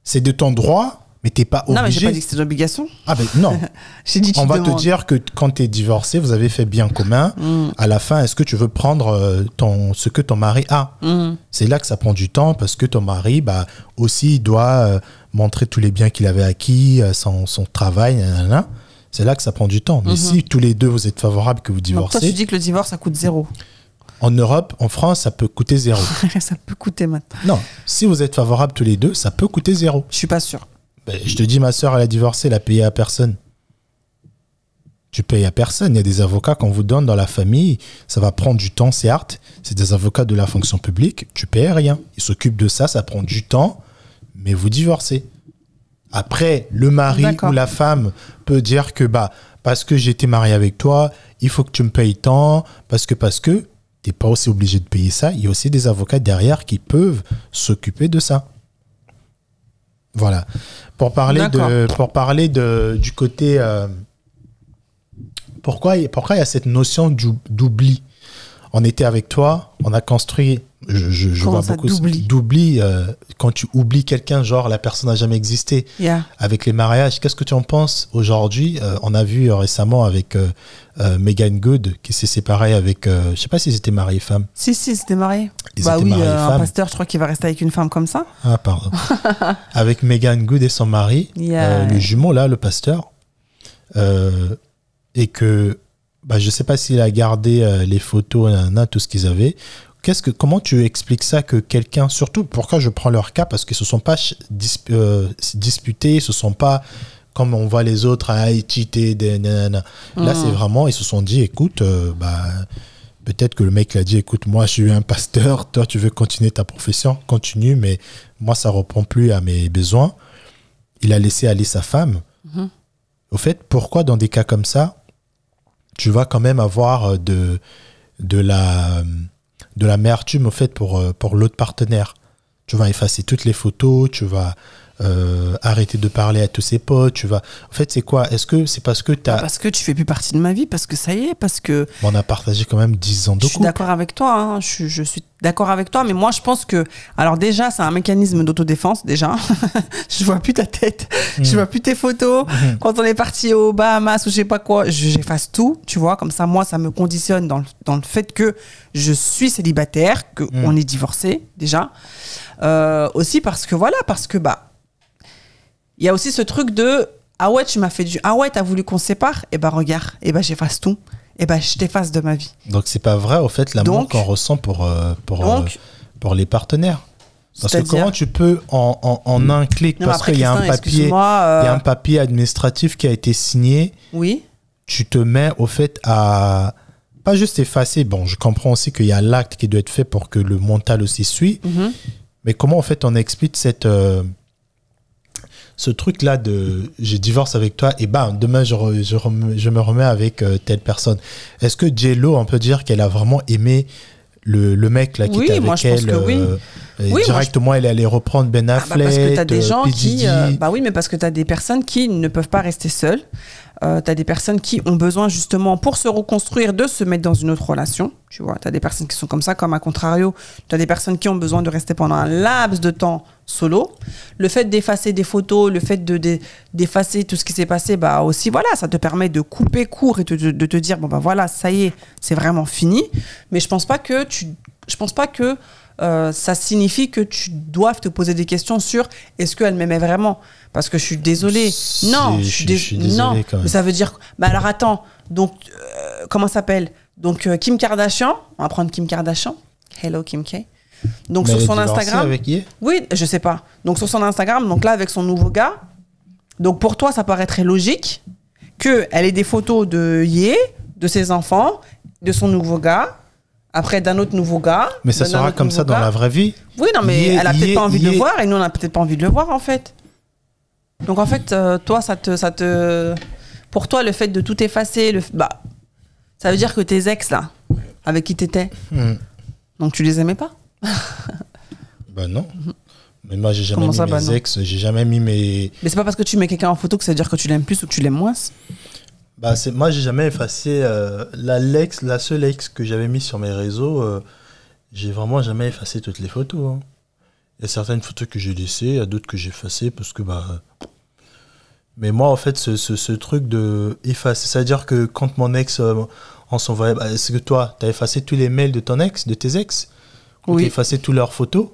C'est de ton droit, Mais t'es pas obligé. Non, mais j'ai pas dit que c'était une obligation. Ah ben non. J'ai dit on va te dire que quand tu es divorcé, vous avez fait bien commun. À la fin, est-ce que tu veux prendre ce que ton mari a? C'est là que ça prend du temps parce que ton mari, aussi, il doit montrer tous les biens qu'il avait acquis, son travail, nanana. C'est là que ça prend du temps. Mais si tous les deux, vous êtes favorables que vous divorcez... Donc toi, tu dis que le divorce, ça coûte 0. En Europe, en France, ça peut coûter 0. Ça peut coûter maintenant. Non, si vous êtes favorables tous les deux, ça peut coûter 0. Je suis pas sûre. Je te dis, ma soeur, elle a divorcé, elle a payé à personne. Tu payes à personne. Il y a des avocats qu'on vous donne dans la famille. Ça va prendre du temps, certes. C'est des avocats de la fonction publique. Tu payes rien. Ils s'occupent de ça. Ça prend du temps. Mais vous divorcez. Après, le mari ou la femme peut dire que parce que j'étais marié avec toi, il faut que tu me payes tant. Parce que tu n'es pas aussi obligé de payer ça. Il y a aussi des avocats derrière qui peuvent s'occuper de ça. Voilà. Pour parler du côté... Pourquoi il y a cette notion d'oubli? On était avec toi, on a construit... Je vois beaucoup d'oubli. Quand tu oublies quelqu'un, genre la personne n'a jamais existé. Avec les mariages, qu'est-ce que tu en penses aujourd'hui? On a vu récemment avec Megan Good qui s'est séparée avec... je ne sais pas s'ils étaient mariés femmes. Si, ils étaient mariés. Un pasteur, je crois qu'il va rester avec une femme comme ça. Ah, pardon. Avec Megan Good et son mari, le jumeau là, le pasteur. Et que, je ne sais pas s'il a gardé les photos, tout ce qu'ils avaient. Comment tu expliques ça que quelqu'un, surtout pourquoi je prends leur cas, parce qu'ils ne se sont pas disputés, ils ne se sont pas, comme on voit les autres, cheater, nanana. Là, c'est vraiment, ils se sont dit, écoute, peut-être que le mec l'a dit, écoute, moi, je suis un pasteur, toi, tu veux continuer ta profession, continue, mais moi, ça ne répond plus à mes besoins. Il a laissé aller sa femme. Au fait, pourquoi dans des cas comme ça, tu vas quand même avoir de l'amertume au fait pour l'autre partenaire? Tu vas effacer toutes les photos, tu vas arrêter de parler à tous ses potes, en fait, c'est quoi? Est-ce que c'est parce que parce que tu fais plus partie de ma vie, parce que ça y est, parce que... On a partagé quand même 10 ans de couple. Je suis d'accord avec toi, hein. Je suis d'accord avec toi, mais moi, je pense que... Alors déjà, c'est un mécanisme d'autodéfense, déjà. Je vois plus ta tête, je vois plus tes photos. Quand on est parti aux Bahamas ou je sais pas quoi, j'efface tout, tu vois. Comme ça, moi, ça me conditionne dans le fait que je suis célibataire, qu'on est divorcé, déjà. Aussi parce que, il y a aussi ce truc de ah ouais, tu m'as fait du... Ah ouais, t'as voulu qu'on se sépare? Regarde, j'efface tout. Je t'efface de ma vie. Donc, c'est pas vrai, au fait, l'amour qu'on ressent pour les partenaires. Parce que comment tu peux, en un clic, parce qu'il y a un papier administratif qui a été signé, oui. Tu te mets, au fait, à... Pas juste effacer. Bon, je comprends aussi qu'il y a l'acte qui doit être fait pour que le mental aussi suit. Mais comment, en fait, on explique ce truc-là de je divorce avec toi et demain je me remets avec telle personne. Est-ce que J-Lo, on peut dire qu'elle a vraiment aimé le mec là qui était avec elle? Oui, directement, elle allait reprendre Ben Affleck, parce que t'as des gens qui... oui, mais parce que t'as des personnes qui ne peuvent pas rester seules. T'as des personnes qui ont besoin justement pour se reconstruire de se mettre dans une autre relation. Tu vois, t'as des personnes qui sont comme ça, comme à contrario, t'as des personnes qui ont besoin de rester pendant un laps de temps solo. Le fait d'effacer des photos, le fait d'effacer tout ce qui s'est passé, aussi ça te permet de couper court et de te dire ça y est, c'est vraiment fini. Mais je pense pas que ça signifie que tu doives te poser des questions sur est-ce qu'elle m'aimait vraiment? Parce que je suis désolée. Non, je suis désolée. Non, mais ça veut dire... alors attends, donc, comment ça s'appelle? Donc, Kim Kardashian, on va prendre Kim Kardashian. Hello, Kim K. Donc, sur son Instagram... Avec Ye? Oui, je sais pas. Donc, sur son Instagram, donc là, avec son nouveau gars, donc pour toi, ça paraît très logique qu'elle ait des photos de Ye, de ses enfants, de son nouveau gars, après d'un autre nouveau gars. Mais ça sera comme ça dans la vraie vie? Oui, non, mais elle a peut-être pas envie de le voir et nous, on a peut-être pas envie de le voir, en fait. Donc, en fait, toi, pour toi, le fait de tout effacer, ça veut dire que tes ex, là, avec qui t'étais, donc tu les aimais pas? Non. Mais moi, j'ai jamais mis mes ex, j'ai jamais mis mes... Mais c'est pas parce que tu mets quelqu'un en photo que ça veut dire que tu l'aimes plus ou que tu l'aimes moins? Moi, j'ai jamais effacé la seule ex que j'avais mis sur mes réseaux. J'ai vraiment jamais effacé toutes les photos. Il y a certaines photos que j'ai laissées, il y a d'autres que j'ai effacées parce que Mais moi, en fait, ce truc de effacer, c'est-à-dire que quand mon ex, on s'envoyait, est-ce que toi, tu as effacé tous les mails de ton ex, de tes ex? Oui. Tu as effacé toutes leurs photos?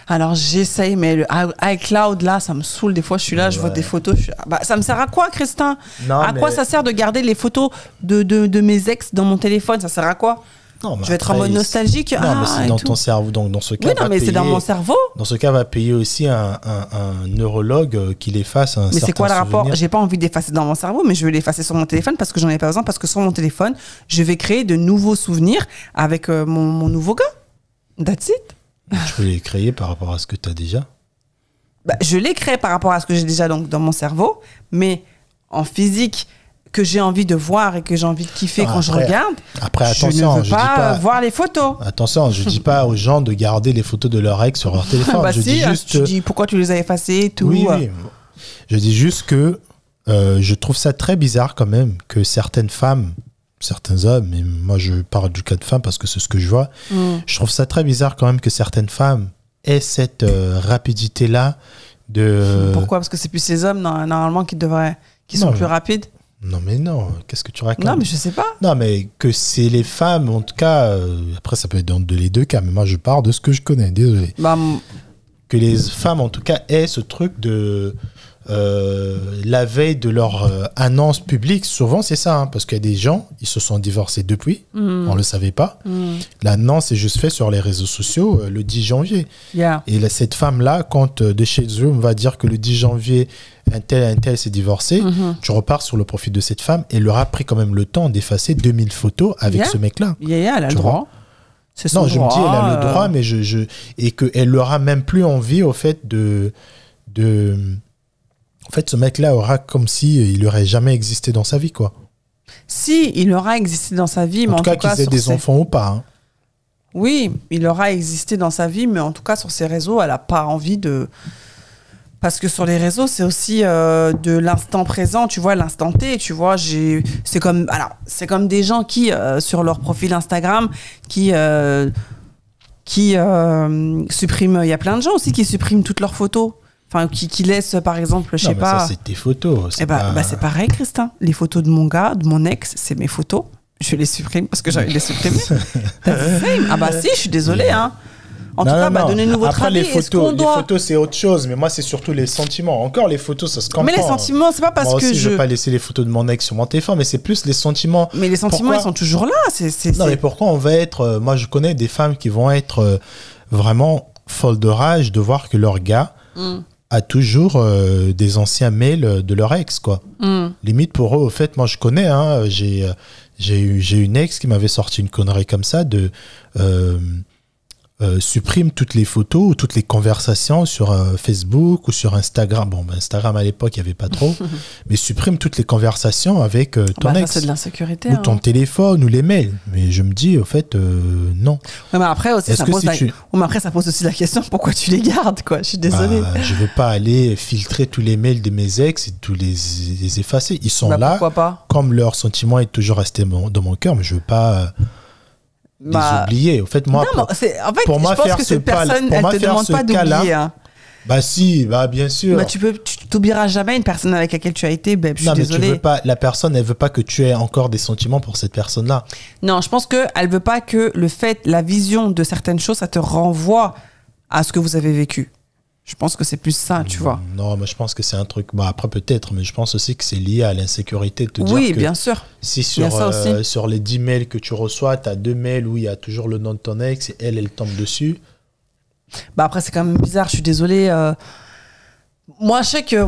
Alors, j'essaye, mais le iCloud, là, ça me saoule. Des fois, je suis là, je vois des photos. Ça me sert à quoi, Christin? Quoi ça sert de garder les photos de mes ex dans mon téléphone? Ça sert à quoi? Non, je vais être en mode nostalgique. Non, mais c'est dans ton cerveau. Donc, dans ce cas, oui, non, mais c'est dans mon cerveau. Dans ce cas, va payer aussi un neurologue qui l'efface un certain souvenir. Mais c'est quoi le rapport? J'ai pas envie d'effacer dans mon cerveau, mais je vais l'effacer sur mon téléphone parce que j'en ai pas besoin. Parce que sur mon téléphone, je vais créer de nouveaux souvenirs avec mon nouveau gars. That's it. Tu peux les créer par rapport à ce que tu as déjà? Je les crée par rapport à ce que j'ai déjà donc, dans mon cerveau, mais en physique, que j'ai envie de voir et que j'ai envie de kiffer quand je regarde, attention, je ne veux pas voir les photos. Attention, je ne dis pas aux gens de garder les photos de leur ex sur leur téléphone. Je dis juste... Tu dis pourquoi tu les as effacées et tout. Oui. Je dis juste que je trouve ça très bizarre quand même que certaines femmes, certains hommes, mais moi je parle du cas de femmes parce que c'est ce que je vois, je trouve ça très bizarre quand même que certaines femmes aient cette rapidité-là de... Pourquoi? Parce que c'est plus ces hommes normalement qui sont plus rapides? Non mais non, qu'est-ce que tu racontes? Non mais je sais pas. Non mais que c'est les femmes, en tout cas, après ça peut être dans les deux cas, mais moi je parle de ce que je connais, désolé. Que les femmes en tout cas aient ce truc de... la veille de leur annonce publique, souvent c'est ça, hein, parce qu'il y a des gens, ils se sont divorcés depuis, on ne le savait pas. L'annonce est juste faite sur les réseaux sociaux le 10 janvier. Et cette femme-là, quand de chez eux, on va dire que le 10 janvier, un tel s'est divorcé, tu repars sur le profil de cette femme et elle leur a pris quand même le temps d'effacer 2000 photos avec ce mec-là. Elle a le droit. Non, je me dis, elle a le droit, mais et qu'elle n'aura même plus envie, au fait, En fait, ce mec-là aura comme s'il n'aurait jamais existé dans sa vie, quoi. Si, il aura existé dans sa vie, mais en tout cas qu'ils aient des enfants ou pas. Hein. Oui, il aura existé dans sa vie, mais en tout cas, sur ses réseaux, elle n'a pas envie de... Parce que sur les réseaux, c'est aussi de l'instant présent, tu vois, l'instant T, tu vois. C'est comme des gens qui, sur leur profil Instagram, qui suppriment... Il y a plein de gens aussi qui suppriment toutes leurs photos. Enfin, qui laisse, par exemple, je sais pas... ça, c'est tes photos. C'est c'est pareil, Christin. Les photos de mon gars, de mon ex, c'est mes photos. Je les supprime parce que j'ai envie de les supprimer. Si, je suis désolée. Hein. En tout cas, donnez-nous votre avis. Les photos, c'est autre chose. Mais moi, c'est surtout les sentiments. Encore, les photos, ça se comprend. Mais les sentiments, c'est pas parce moi aussi, que je vais pas laisser les photos de mon ex sur mon téléphone, mais c'est plus les sentiments. Mais les sentiments, ils sont toujours là. Non, mais pourquoi on va être... moi, je connais des femmes qui vont être vraiment folles de rage de voir que leur gars... a toujours des anciens mails de leur ex, quoi. Limite pour eux, au fait, moi je connais, hein, j'ai une ex qui m'avait sorti une connerie comme ça de supprime toutes les photos ou toutes les conversations sur Facebook ou sur Instagram. Bon, Instagram à l'époque, il n'y avait pas trop, mais supprime toutes les conversations avec ton ex. Ça, c'est de l'insécurité. Ou ton téléphone ou les mails. Mais je me dis, au fait, non. Ouais, mais après, aussi, ça pose aussi la question, pourquoi tu les gardes, quoi? Je suis désolée. Je ne veux pas aller filtrer tous les mails de mes ex et tous les effacer. Ils sont là. Pourquoi pas? Comme leur sentiment est toujours resté dans mon cœur, mais je ne veux pas... les oublier. En fait, moi, pour moi, faire ce personne, elle te demande pas d'oublier. Hein. Si, bien sûr. Tu t'oublieras jamais une personne avec laquelle tu as été. Je suis désolée. Tu veux pas, la personne, elle veut pas que tu aies encore des sentiments pour cette personne-là. Non, je pense que elle veut pas que la vision de certaines choses, ça te renvoie à ce que vous avez vécu. Je pense que c'est plus ça, tu vois. Non, mais je pense que c'est un truc... après, peut-être, mais je pense aussi que c'est lié à l'insécurité de te dire que... bien sûr. Si sur les 10 mails que tu reçois, tu as 2 mails où il y a toujours le nom de ton ex et elle tombe dessus. Après, c'est quand même bizarre, je suis désolée. Moi, je sais que,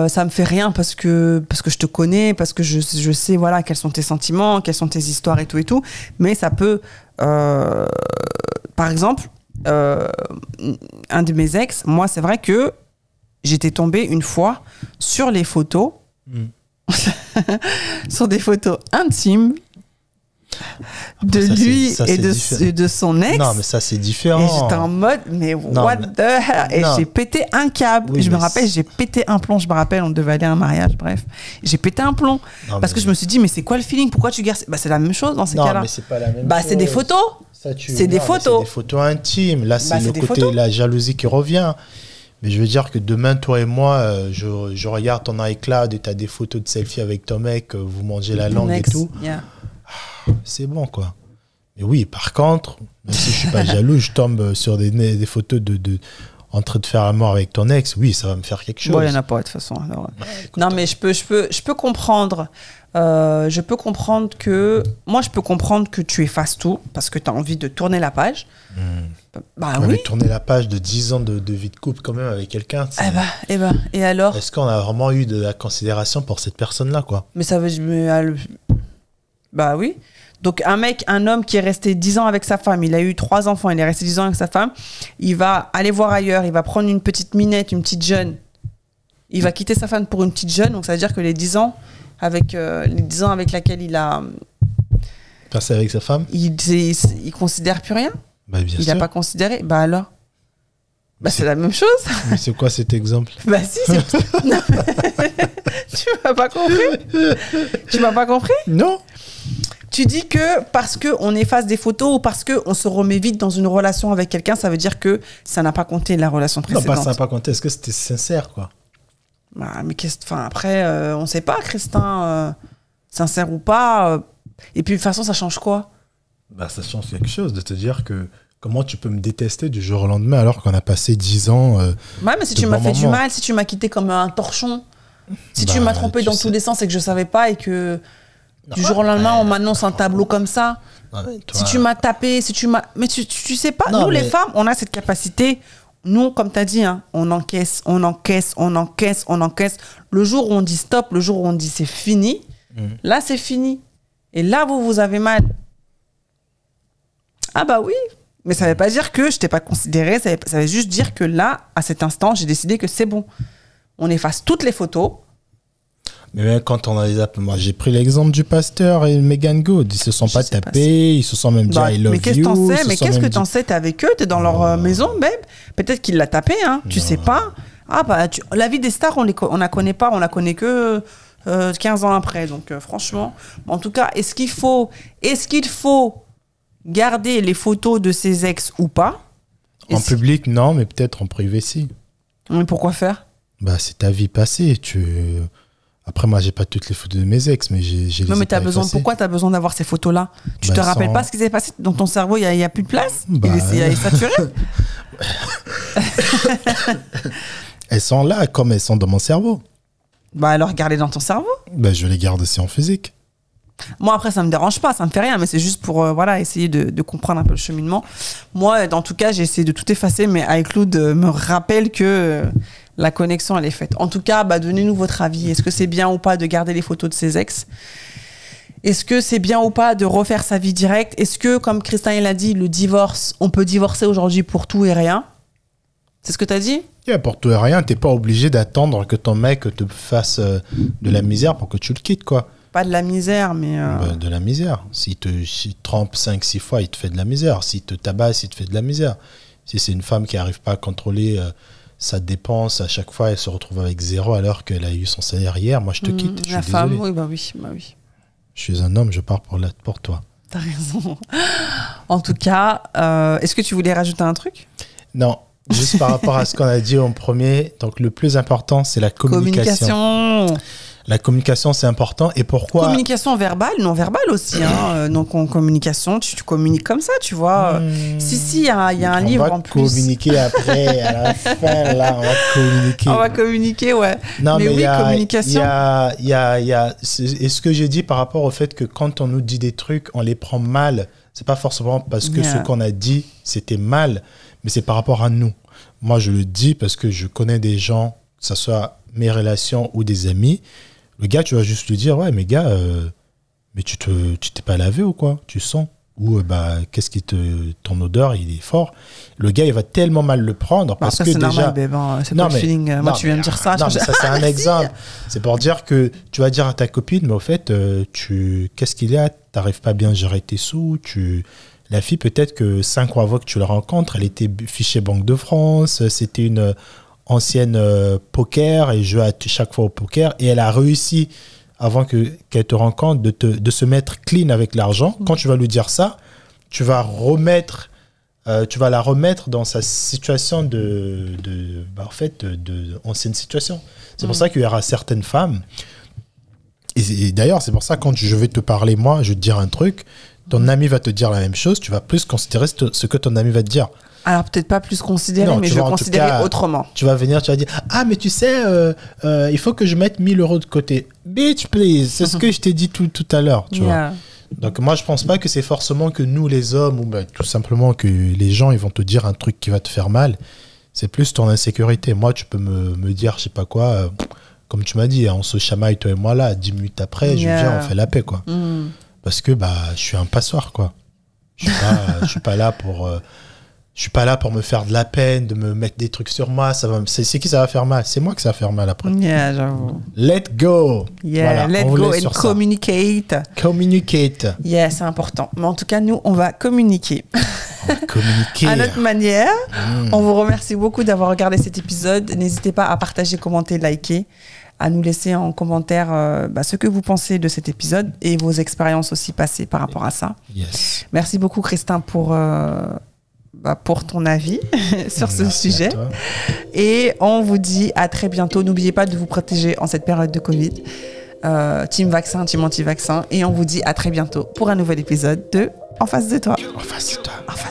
ça me fait rien parce que je te connais, parce que je sais, quels sont tes sentiments, quelles sont tes histoires et tout. Mais ça peut... par exemple... un de mes ex, moi c'est vrai que j'étais tombée une fois sur les photos sur des photos intimes lui et de son ex. Non mais ça c'est différent. Et j'étais en mode what the hell. Et j'ai pété un câble. Je me rappelle, j'ai pété un plomb. Je me rappelle, on devait aller à un mariage, bref. J'ai pété un plomb parce que je me suis dit mais c'est quoi le feeling? Pourquoi tu gardes? C'est la même chose dans ces cas-là. Non mais c'est pas la même chose. C'est des photos. C'est des photos. C'est des photos intimes. Là, c'est le côté, la jalousie qui revient. Mais je veux dire que demain, toi et moi, je regarde ton iCloud et tu as des photos de selfie avec ton mec, vous mangez la langue et tout. Yeah. C'est bon, quoi. Mais oui, par contre, même si je suis pas jaloux, je tombe sur des photos en train de faire l'amour avec ton ex. Oui, ça va me faire quelque chose. Bon, il n'y en a pas, de toute façon. Alors. Non, mais je peux comprendre. Je peux comprendre que... Moi, je peux comprendre que tu effaces tout parce que tu as envie de tourner la page. Bah oui. Tourner la page de 10 ans de vie de couple quand même avec quelqu'un. Et alors? Est-ce qu'on a vraiment eu de la considération pour cette personne-là, quoi? Mais ça veut... Bah oui. Donc un homme qui est resté 10 ans avec sa femme, il a eu 3 enfants, il est resté 10 ans avec sa femme, il va aller voir ailleurs, il va prendre une petite minette, une petite jeune. Il va quitter sa femme pour une petite jeune, donc ça veut dire que les 10 ans avec laquelle il a... Passé avec sa femme? Il considère plus rien? Bah, bien il sûr. n'a pas considéré? Bah alors? Bah c'est la même chose. Mais c'est quoi cet exemple? Bah si, c'est... Non, tu m'as pas compris? Tu m'as pas compris? Non. Tu dis que parce qu'on efface des photos ou parce qu'on se remet vite dans une relation avec quelqu'un, ça veut dire que ça n'a pas compté la relation précédente. Non, pas ça n'a pas compté. Est-ce que c'était sincère, quoi? Bah, mais après, on ne sait pas, Christin, sincère ou pas. Et puis, de toute façon, ça change quoi? Bah, ça change quelque chose de te dire que comment tu peux me détester du jour au lendemain alors qu'on a passé 10 ans. Ouais, mais si tu m'as fait du mal, si tu m'as quitté comme un torchon, si tu m'as trompé dans tous les sens et que je ne savais pas et que du jour au lendemain, on m'annonce un tableau comme ça. Non, si tu m'as tapé, si tu m'as... Mais tu sais pas, nous les femmes, on a cette capacité... Nous, comme tu as dit, hein, on encaisse. Le jour où on dit stop, le jour où on dit c'est fini, là, c'est fini. Et là, vous avez mal. Ah bah oui, mais ça ne veut pas dire que je t'ai pas considéré, ça veut juste dire que là, à cet instant, j'ai décidé que c'est bon. On efface toutes les photos. Mais même quand on a les appels, moi j'ai pris l'exemple du pasteur et Megan Good, ils se sont pas tapés, ils se sont même dit I love you. Mais qu'est-ce que t'en sais? T'es avec eux, t'es dans leur maison, babe. Peut-être qu'il l'a tapé, hein. Tu sais pas. Ah bah la vie des stars, on la connaît pas, on la connaît que 15 ans après. Donc franchement, en tout cas, est-ce qu'il faut garder les photos de ses ex ou pas? En public, non, mais peut-être en privé, si. Mais pourquoi faire? Bah c'est ta vie passée, Après, moi, j'ai pas toutes les photos de mes ex, mais j'ai les. Non, mais pourquoi tu as besoin d'avoir ces photos-là? Tu te rappelles pas ce qui s'est passé dans ton cerveau? Il y a plus de place? Il est saturé? Elles sont là, comme elles sont dans mon cerveau. Bah alors, garde-les dans ton cerveau. Bah, je les garde aussi en physique. Moi, après, ça me dérange pas, ça me fait rien, mais c'est juste pour essayer de comprendre un peu le cheminement. Moi, en tout cas, j'ai essayé de tout effacer, mais iCloud me rappelle que la connexion, elle est faite. En tout cas, donnez-nous votre avis. Est-ce que c'est bien ou pas de garder les photos de ses ex? Est-ce que c'est bien ou pas de refaire sa vie directe? Est-ce que, comme Christin il a dit, le divorce, on peut divorcer aujourd'hui pour tout et rien? C'est ce que tu as dit? Yeah, pour tout et rien, t'es pas obligé d'attendre que ton mec te fasse de la misère pour que tu le quittes, quoi. Pas de la misère, mais... de la misère. S'il te trompe 5-6 fois, il te fait de la misère. S'il te tabasse, il te fait de la misère. Si c'est une femme qui n'arrive pas à contrôler sa dépense, à chaque fois, elle se retrouve avec 0 alors qu'elle a eu son salaire hier, moi, je te quitte. La femme, oui, bah oui. Je suis un homme, je pars pour toi. T'as raison. En tout cas, est-ce que tu voulais rajouter un truc? Non. Juste par rapport à ce qu'on a dit en premier, donc le plus important, c'est la communication. La communication, c'est important. Et pourquoi? Communication verbale, non verbale aussi. Hein. Donc, en communication, tu communiques comme ça, tu vois. Si, il y a un livre en plus. On va communiquer après, à la fin, là, on va communiquer. On va communiquer, ouais. Non, mais oui, communication. Il y a et ce que j'ai dit par rapport au fait que quand on nous dit des trucs, on les prend mal. C'est pas forcément parce que ce qu'on a dit, c'était mal, mais c'est par rapport à nous. Moi, je le dis parce que je connais des gens, que ce soit mes relations ou des amis. Le gars, tu vas juste lui dire, ouais, mais gars, mais tu t'es pas lavé ou quoi? Tu sens? Ou qu'est-ce qui ton odeur, il est fort. Le gars, il va tellement mal le prendre parce que c'est déjà. Normal, babe, hein. C'est pas le feeling. Moi, tu viens de dire ça. Non, mais ça, c'est un exemple. C'est pour dire que tu vas dire à ta copine, mais au fait, qu'est-ce qu'il y a? T'arrives pas bien à gérer tes sous. La fille, peut-être que 5 ans avant que tu la rencontres, elle était fichée Banque de France. C'était une ancienne poker et jouait chaque fois au poker. Et elle a réussi, avant qu'elle te rencontre, de se mettre clean avec l'argent. Quand tu vas lui dire ça, tu vas remettre tu vas la remettre dans sa situation ancienne situation. C'est pour ça qu'il y aura certaines femmes. Et d'ailleurs, c'est pour ça quand je vais te parler, moi, je vais te dire un truc, ton ami va te dire la même chose, tu vas plus considérer ce que ton ami va te dire. Alors, peut-être pas plus considérer, mais je vais considérer autrement. Tu vas venir, tu vas dire, ah, mais tu sais, il faut que je mette 1 000 € de côté. Bitch, please. C'est ce que je t'ai dit tout à l'heure, tu vois. Donc, moi, je pense pas que c'est forcément que nous, les hommes, ou tout simplement que les gens, ils vont te dire un truc qui va te faire mal. C'est plus ton insécurité. Moi, tu peux me dire, je sais pas quoi, comme tu m'as dit, on se chamaille, toi et moi, là, 10 minutes après, je viens, on fait la paix, quoi. Parce que, je suis un passoire, quoi. Je suis pas là pour... je suis pas là pour me faire de la peine, de me mettre des trucs sur moi. C'est qui ça va faire mal? C'est moi que ça va faire mal après. Yeah, j'avoue. Let go. Yeah, let go and communicate. Communicate. Yeah, c'est important. Mais en tout cas, nous, on va communiquer. On va communiquer. À notre manière. On vous remercie beaucoup d'avoir regardé cet épisode. N'hésitez pas à partager, commenter, liker, à nous laisser en commentaire ce que vous pensez de cet épisode et vos expériences aussi passées par rapport à ça. Yes. Merci beaucoup, Christin, pour ton avis sur ce sujet. Et on vous dit à très bientôt. N'oubliez pas de vous protéger en cette période de Covid. Team vaccin, team anti-vaccin. Et on vous dit à très bientôt pour un nouvel épisode de En face de toi. En face de toi. En face